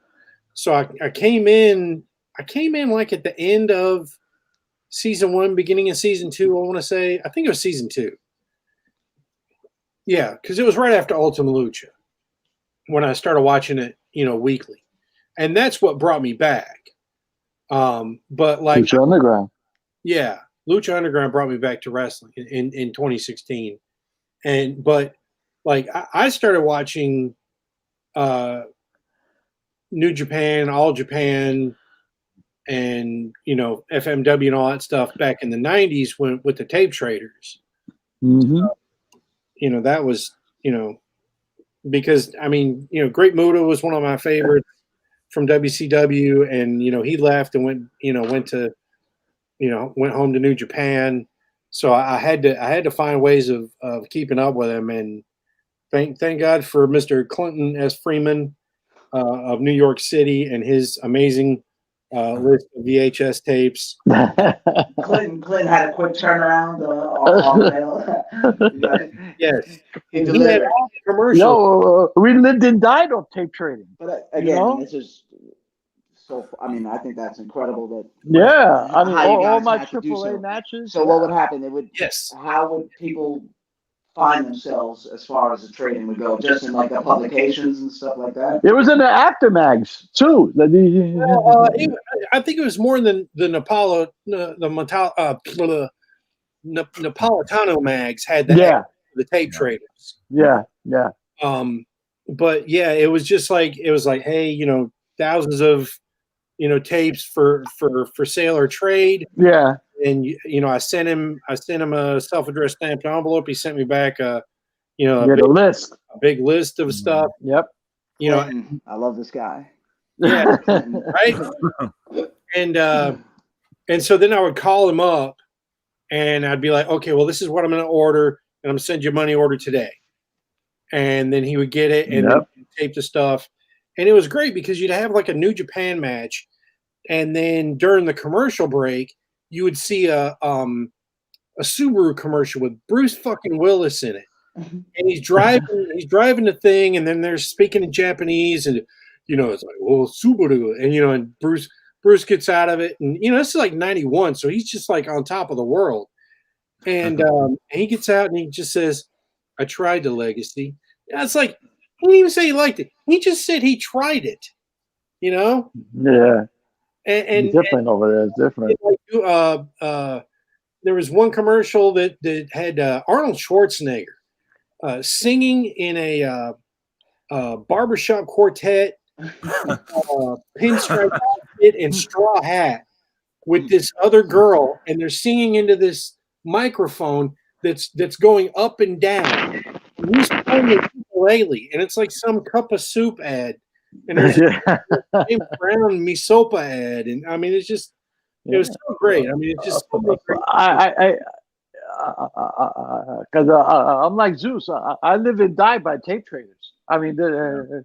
So I came in like at the end of season 1, beginning of season 2. I want to say, I think it was season 2. Yeah, because it was right after Ultima Lucha when I started watching it, weekly, and that's what brought me back. But like Lucha Underground. Yeah, Lucha Underground brought me back to wrestling in 2016, but like I started watching New Japan, All Japan, and FMW and all that stuff back in the 90s with the tape traders. Mm-hmm. That was because Great Muta was one of my favorites from WCW, and he left and went home to New Japan. So I had to find ways of keeping up with him, and thank God for Mr. Clinton S. Freeman of New York City and his amazing list of VHS tapes. Clinton had a quick turnaround on Yes, he he had all the commercials. Yo, we lived and died off tape trading. But again, this is so. I mean, I think that's incredible. That Yeah, I mean, how you all guys my had to do AAA so. matches. So what would happen? It would. Yes. How would people find themselves as far as the trading would go? Just in like the publications and stuff like that. It was in the aftermags too. I think it was more than the Napolitano mags had the tape traders. Yeah. But yeah, it was like, hey, thousands of tapes for sale or trade. Yeah. And I sent him a self-addressed stamped envelope. He sent me back a big list of stuff. Yep. I love this guy. Yeah. Right. And so then I would call him up and I'd be like, okay, well, this is what I'm going to order, and I'm going to send you a money order today. And then he would get it and then tape the stuff. And it was great because you'd have like a New Japan match, and then during the commercial break, you would see a Subaru commercial with Bruce fucking Willis in it. And he's driving the thing, and then they're speaking in Japanese, and it's like, well, Subaru, and and Bruce gets out of it, and this is like 91, so he's just like on top of the world. And he gets out and he just says, I tried the Legacy. And it's like, he didn't even say he liked it. He just said he tried it. Yeah. And different over there. It's different. There was one commercial that had Arnold Schwarzenegger singing in a barbershop quartet, pinstripe outfit and straw hat with this other girl, and they're singing into this microphone that's going up and down. And he's playing the ukulele, and it's like some cup of soup ad, and there's James Brown Misopa ad, and I mean, it's just it was so great. I mean, it's just so great. Because I'm like Zeus. I live and die by tape traders. I mean,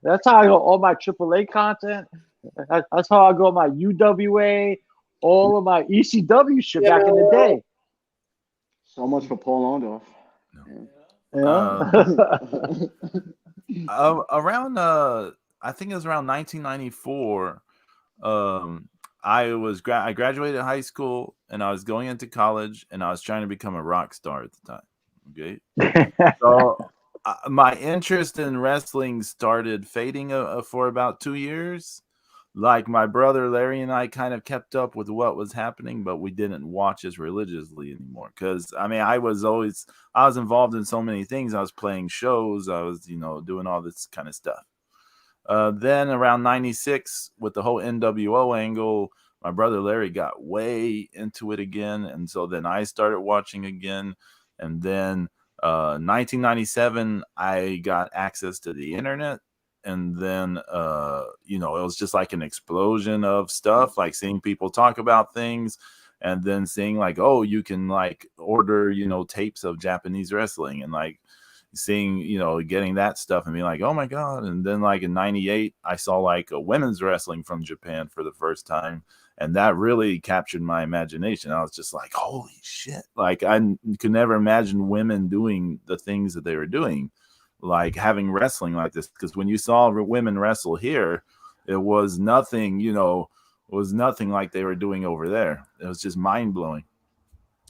that's how I go all my AAA content. That's how I go my UWA, all of my ECW shit back in the day. So much for Paul Orndorff. Around I think it was around 1994. I graduated high school and I was going into college and I was trying to become a rock star at the time. Okay, so my interest in wrestling started fading for about 2 years. Like my brother Larry and I kind of kept up with what was happening, but we didn't watch as religiously anymore. Because I mean, I was involved in so many things. I was playing shows. I was doing all this kind of stuff. Then around 96, with the whole NWO angle, my brother Larry got way into it again. And so then I started watching again. And then 1997, I got access to the internet. and then you know, it was just like an explosion of stuff, like seeing people talk about things, and then seeing like, oh, you can like order, you know, tapes of Japanese wrestling, and like seeing, you know, getting that stuff and being like, oh my god. And then like in 98 I saw like a women's wrestling from Japan for the first time, and that really captured my imagination. I was just like, holy shit, like I could never imagine women doing the things that they were doing, like having wrestling like this, because when you saw women wrestle here, it was nothing, you know, it was nothing like they were doing over there. It was just mind-blowing.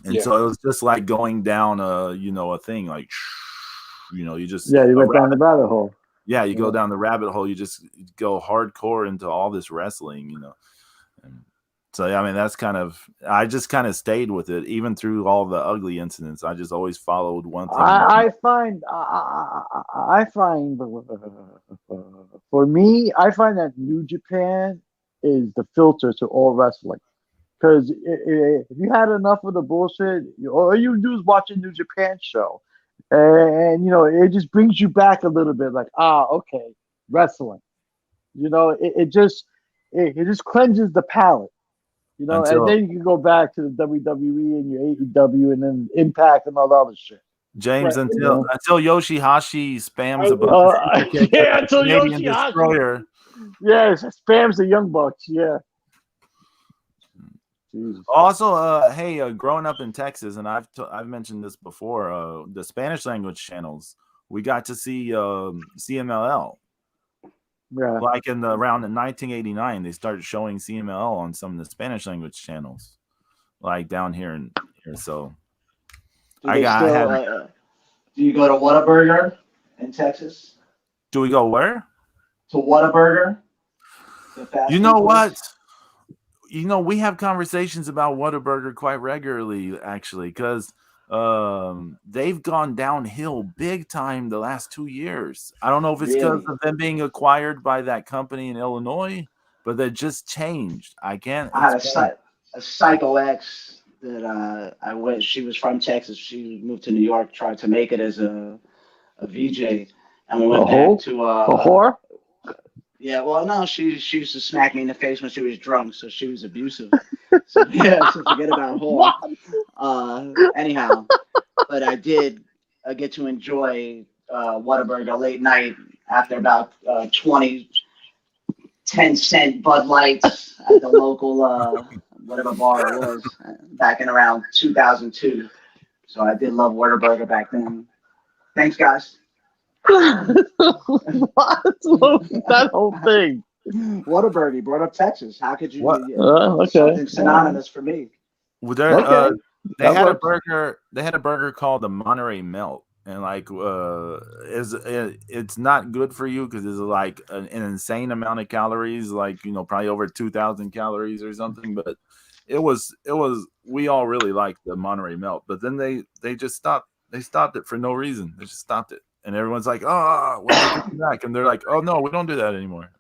And so it was just like going down a, you know, a thing like, you know, you just, you went down the rabbit hole. Yeah, you go down the rabbit hole. You just go hardcore into all this wrestling, you know. And so, yeah, I mean, that's kind of, I just kind of stayed with it, even through all the ugly incidents. I just always followed one thing. I find for me, I find that New Japan is the filter to all wrestling. Because if you had enough of the bullshit, all you do is watch a New Japan show. And you know, it just brings you back a little bit, like, okay, wrestling. You know, it just cleanses the palate. You know, and then you can go back to the WWE and your AEW and then Impact and all the other shit. James, Right, until Yoshihashi spams until Yoshihashi Destroyer. Yes, spams the Young Bucks. Yeah. Jesus. Also, hey, growing up in Texas, and I've mentioned this before, the Spanish language channels, we got to see CMLL. Yeah. Like around in 1989, they started showing CMLL on some of the Spanish language channels, like down here. So do you go to Whataburger in Texas? Do we go where? To Whataburger. You know what? You know, we have conversations about Whataburger quite regularly, actually, because they've gone downhill big time the last 2 years. I don't know if it's because of them being acquired by that company in Illinois, but they just changed. I can't. I had a Psycho X that I went. She was from Texas. She moved to New York, tried to make it as a VJ, and we went back to a whore. Yeah, well, no, she used to smack me in the face when she was drunk, so she was abusive. So yeah, so forget about whore. Anyhow, but I did get to enjoy Whataburger late night after about 20 10-cent Bud Lights at the local whatever bar it was back in around 2002. So I did love Whataburger back then. Thanks, guys. That whole thing. Whataburger brought up Texas. How could you? Okay. Something synonymous for me. Well, they had a burger. They had a burger called the Monterey Melt, and like, it's not good for you because it's like an insane amount of calories, like, you know, probably over 2,000 calories or something. But it was. We all really liked the Monterey Melt, but then they just stopped. They stopped it for no reason. They just stopped it. And everyone's like, oh, when are they coming back? And they're like, oh, no, we don't do that anymore.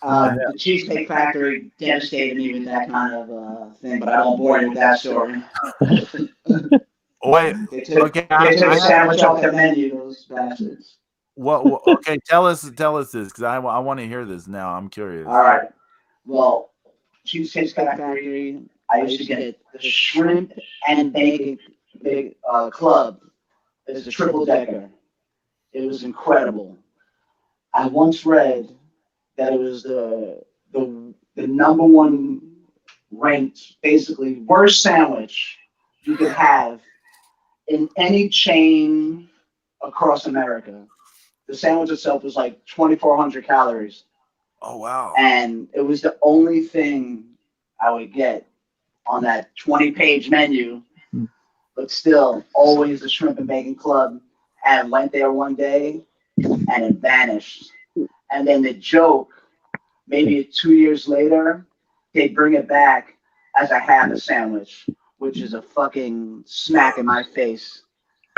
The Cheesecake Factory devastated me with that kind of thing, but I won't bore you with that story. Wait, they took a sandwich off the menu, those bastards. Well, okay, tell us this, because I want to hear this now. I'm curious. All right. Well, Cheesecake Factory, I used to get the shrimp and bacon club. It's a triple decker. It was incredible. I once read that it was the number one ranked, basically worst sandwich you could have in any chain across America. The sandwich itself was like 2,400 calories. Oh, wow. And it was the only thing I would get on that 20-page menu, but still always the shrimp and bacon club. And went there one day, and it vanished. And then the joke, maybe 2 years later, they bring it back as a half sandwich, which is a fucking smack in my face.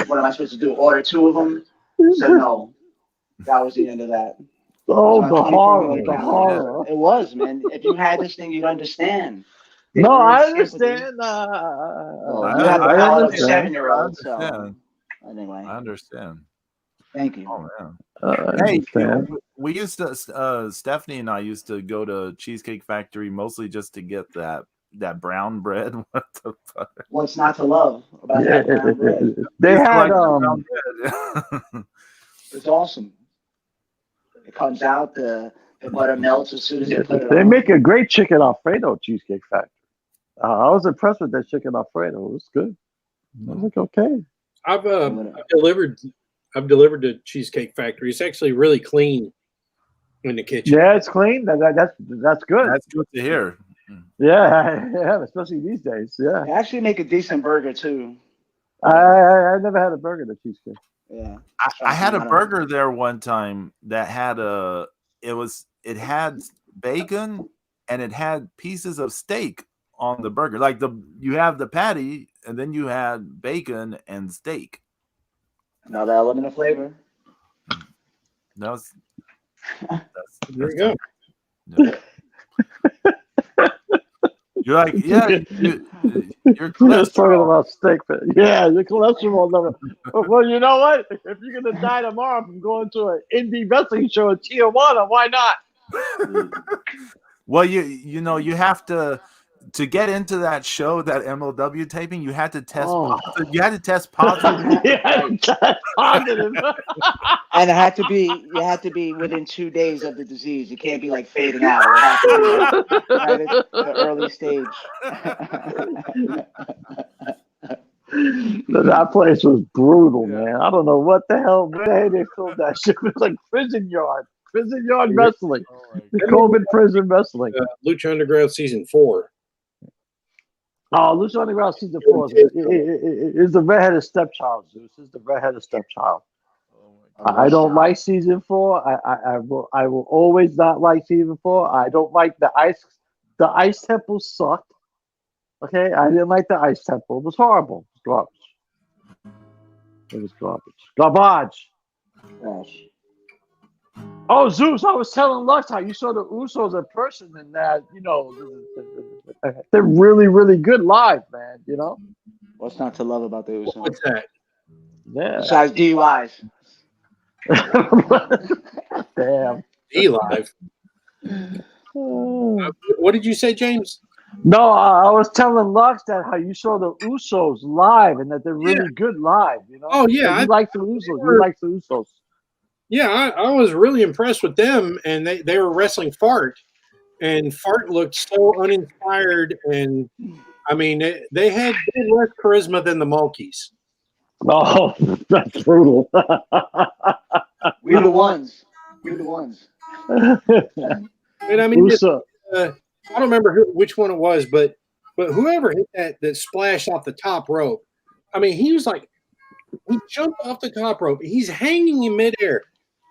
What am I supposed to do? Order 2 of them? So no, that was the end of that. Oh, the horror! It was, man. If you had this thing, you'd understand. No, I understand. You have a 7-year-old, so. Anyway, I understand. Thank you. Oh man. I Hey, understand. we used to Stephanie and I used to go to Cheesecake Factory mostly just to get that brown bread. What the fuck? What's not to love about Yeah, that brown bread? they Used to had like the brown bread. It's awesome. It comes out, the butter melts as soon as you put it they on. make a great chicken Alfredo at Cheesecake Factory. I was impressed with that chicken Alfredo. It was good. I was like, okay. I've delivered to Cheesecake Factory. It's actually really clean in the kitchen. Yeah, it's clean. That's good. That's good to hear. Yeah, especially these days. Yeah, They actually make a decent burger too. I never had a burger at Cheesecake. Yeah. I had a burger there one time that had it had bacon and it had pieces of steak on the burger. Like you have the patty and then you had bacon and steak. Another element of flavor. That's There you go. yeah. You're like, yeah, your Just talking cholesterol. about steak. Yeah, the cholesterol level. Well, you know what? If you're gonna die tomorrow from going to an indie wrestling show in Tijuana, why not? Well, you know you have to get into that show, that MLW taping. You had to test. Positive. You had to test positive. Yeah, that's positive. And you had to be within 2 days of the disease. You can't be like fading out. It had to be right at the early stage. That place was brutal, man. I don't know what the hell where they filmed that shit. It was like prison yard wrestling, COVID prison wrestling. Lucha Underground season 4. Oh, Lucha Underground season 4 is the redheaded stepchild. Zeus is the redheaded stepchild. I don't like season 4. I will always not like season 4. I don't like the ice temple sucked. Okay, I didn't like the ice temple. It was horrible. It was garbage. It was garbage. Gosh. Oh, Zeus, I was telling Lux how you saw the Usos in person and that, they're really, really good live, man, What's not to love about the Usos? What's that? Yeah. Besides DUIs. Damn. E-Live. What did you say, James? No, I was telling Lux that how you saw the Usos live and that they're really good live, Oh, yeah. You like the Usos. You like the Usos. Yeah, I was really impressed with them, and they were wrestling Fart, and Fart looked so uninspired, and I mean they had less charisma than the Monkeys. Oh, that's brutal. We're the ones. And I mean, Uso. I don't remember which one it was, but whoever hit that splash off the top rope, I mean, he jumped off the top rope. He's hanging in midair.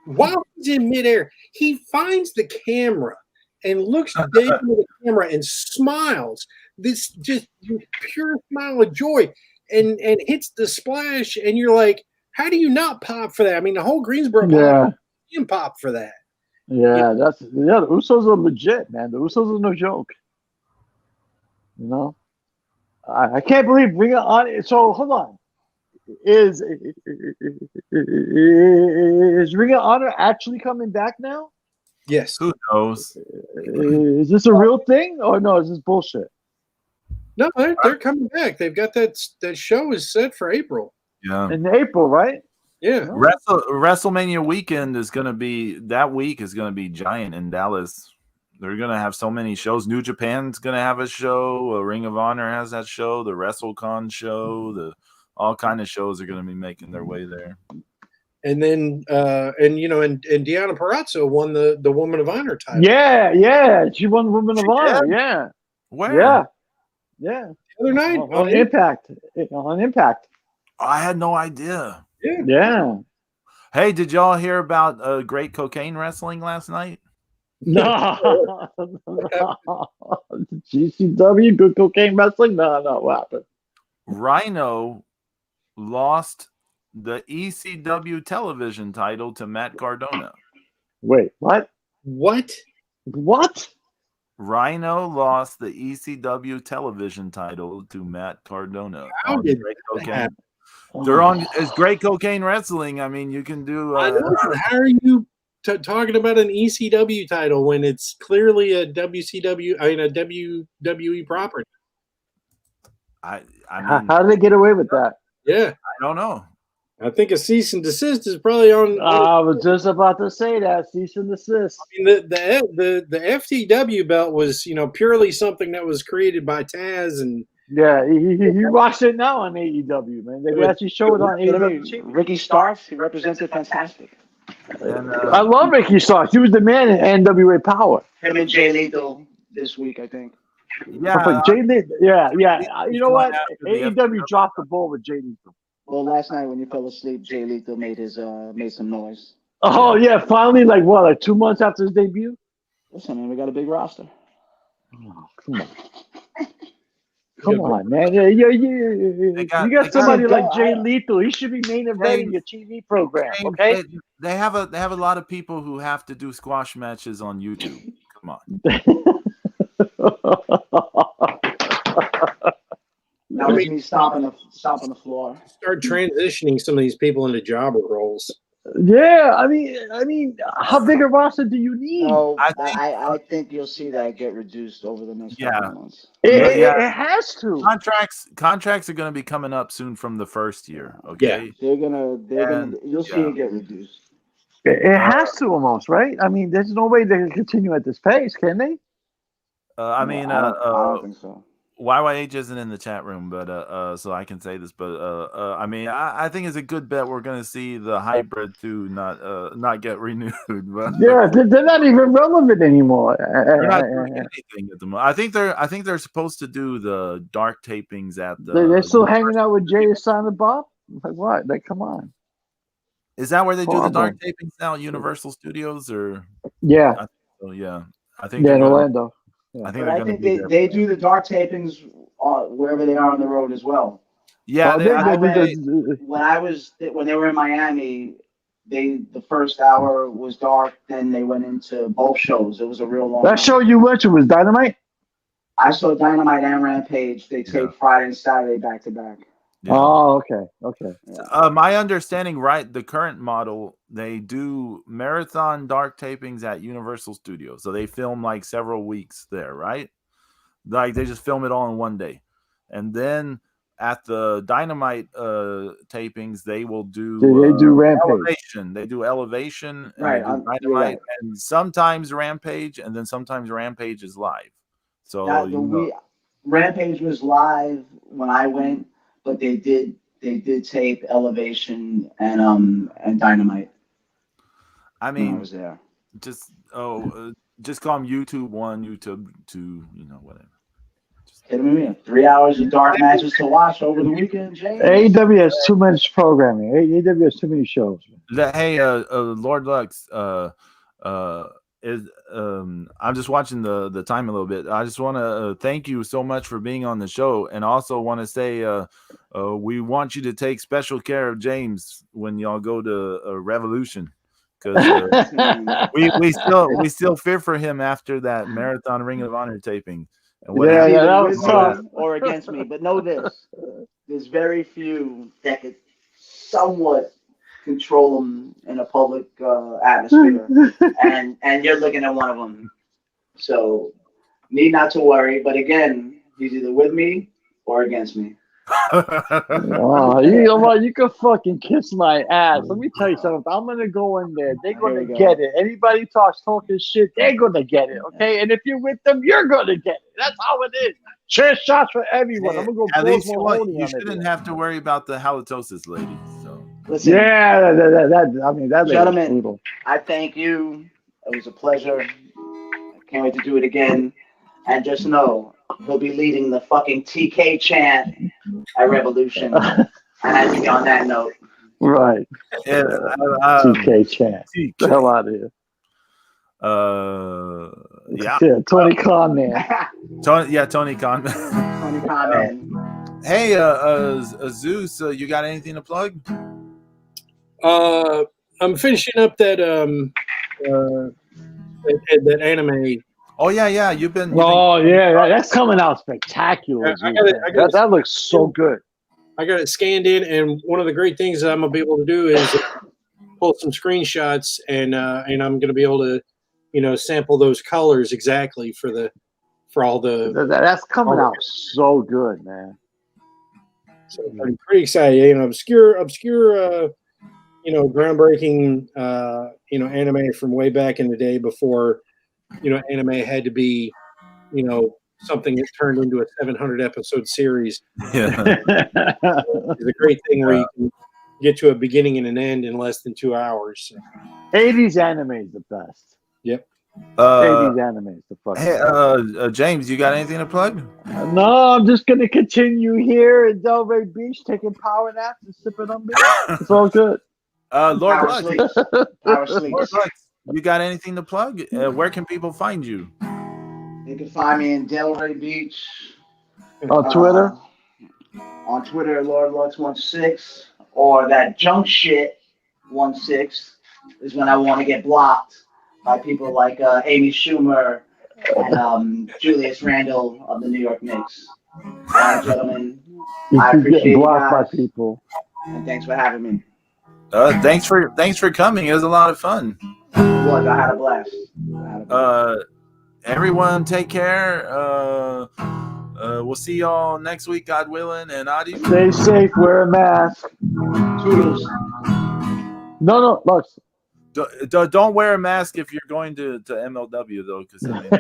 While he's in midair, he finds the camera and looks down at the camera and smiles. This just pure smile of joy, and hits the splash. And you're like, how do you not pop for that? I mean, the whole Greensboro pop for that. Yeah, the Usos are legit, man. The Usos are no joke. I can't believe Ring of Honor. So hold on. Is Ring of Honor actually coming back now? Yes. Who knows? Is this a real thing or no? Is this bullshit? No, they're coming back. They've got that show is set for April. Yeah, in April, right? Yeah. WrestleMania weekend is going to be giant in Dallas. They're going to have so many shows. New Japan's going to have a show. Ring of Honor has that show. The WrestleCon show. All kind of shows are going to be making their way there. And then, and Deonna Purrazzo won the Woman of Honor title. Yeah, she won Woman of Honor. Yeah, where? Yeah. The other night on Impact. On Impact. I had no idea. Yeah. Hey, did y'all hear about Great Cocaine Wrestling last night? No. GCW, Good Cocaine Wrestling? No, what happened? Rhino lost the ECW television title to Matt Cardona. Wait, what? What? Rhino lost the ECW television title to Matt Cardona. How did that happen? They're on. It's great cocaine wrestling. I mean, you can do. I know, but how are you talking about an ECW title when it's clearly a WCW? I mean, a WWE property. I mean, How did they get away with that? Yeah, I don't know. I think a cease and desist is probably on. I was just about to say that, cease and desist. I mean, the FTW belt was, purely something that was created by Taz, and Yeah, he watched it now on AEW, man. They actually show it on AEW. Ricky Starks, he represents it fantastic. And, I love Ricky Starks. He was the man in NWA Power. Him and Jay Lethal this week, I think. yeah, Jay Lethal, yeah. You know what? After the AEW dropped the ball with Jay Lethal. Well, last night when you fell asleep, Jay Lethal made some noise. Oh yeah, finally, like 2 months after his debut. Listen, man, we got a big roster. Oh, come on, man. You got somebody like Jay Lethal. He should be main eventing your TV program. Okay. They have a lot of people who have to do squash matches on YouTube. Come on. That was me stomping the floor. start transitioning some of these people into jobber roles. Yeah, I mean, how big a roster do you need? No, I I think you'll see that get reduced over the next Yeah. couple of months. It has to. Contracts are going to be coming up soon from the first year. Okay. They're gonna you'll see it get reduced. It has to almost, right? I mean, there's no way they can continue at this pace, can they? I mean, I don't think so. YYH isn't in the chat room, but so I can say this, but I mean, I think it's a good bet we're going to see the hybrid too not get renewed. But Yeah, they're not even relevant anymore. they're not doing anything at the moment. I think they're supposed to do the dark tapings at the. They're still hanging out with Jay and Silent Bob. Like what? Like, come on. Is that where they do the Horrible. dark tapings now? Universal Studios or? Yeah, Oh yeah, I think. yeah, in they're gonna- Orlando. I think But they're I going to think be there. they do the dark tapings wherever they are on the road as well. Yeah, Oh, they- When they were in Miami, the first hour was dark. Then they went into both shows. It was a real long. That show you went to was Dynamite. I saw Dynamite and Rampage. They taped Friday and Saturday back to back. yeah. Oh, okay. My understanding, right? The current model, they do marathon dark tapings at Universal Studios, so they film like several weeks there, right? Like they just film it all in one day, and then at the Dynamite tapings, they will do They do Rampage. Elevation. They do Elevation, and Right, they do you're Dynamite, right. and sometimes Rampage, and then sometimes Rampage is live. So Rampage was live when I went, but they did tape Elevation and Dynamite. I when I mean, was there. just call them YouTube 1, YouTube 2, whatever. Kidding me? 3 hours of dark matches to watch over the weekend, James. AEW has too much programming. AEW has too many shows. Hey, Lord Lux, I'm just watching the time a little bit. I just want to thank you so much for being on the show, and also want to say we want you to take special care of James when y'all go to Revolution, because we still fear for him after that marathon Ring of Honor taping. And what happened- that Either was with me tough. or against me. But know this: there's very few that could somewhat control them in a public atmosphere, and you're looking at one of them. So, need not to worry. But again, he's either with me or against me. Oh, you know what? You can fucking kiss my ass. Let me tell you something. If I'm gonna go in there, they're gonna we go. get it. Anybody talking shit, they're gonna get it. Okay, and if you're with them, you're gonna get it. That's how it is. Chair shots for everyone. I'm gonna go. At least you you shouldn't have to worry about the halitosis lady. So Listen, Yeah, that Gentlemen. brutal. I thank you. It was a pleasure. I can't wait to do it again. And just know, he'll be leading the fucking TK chant at Revolution. And I think on that note, Right. TK Chan. TK. The hell out of here. Yeah, Tony Khan, man. Tony Khan. Tony Khan, man. Hey, Zeus, you got anything to plug? I'm finishing up that anime. Oh yeah, you've been. Oh yeah, that's coming out spectacular. I gotta that looks so good. I got it scanned in, and one of the great things that I'm gonna be able to do is pull some screenshots, and I'm gonna be able to, sample those colors exactly for all the. That's coming out so good, man. So I'm pretty excited. Obscure, groundbreaking, anime from way back in the day before, anime had to be, something that turned into a 700 episode series. Yeah. It's a great thing where you can get to a beginning and an end in less than 2 hours. So. 80s anime is the best. Yep. 80s anime is the fucking Hey, James, you got anything to plug? No, I'm just gonna continue here at Delray Beach, taking power naps and sipping on beer. It's all good. Lord Power Lux, sleeps. Power Lord sleeps. Lux, you got anything to plug? Where can people find you? You can find me in Delray Beach. On Twitter? On Twitter, LordLux16, or that junk shit 16 is when I want to get blocked by people like Amy Schumer and Julius Randle of the New York Knicks. Gentlemen, I You keep appreciate getting you blocked by guys, people. and thanks for having me. Thanks for coming. It was a lot of fun. Look, I had a blast. Everyone, take care. We'll see y'all next week, God willing, and adios. Stay safe, wear a mask. Toodles. No, Lux. Don't wear a mask if you're going to MLW though, because I mean.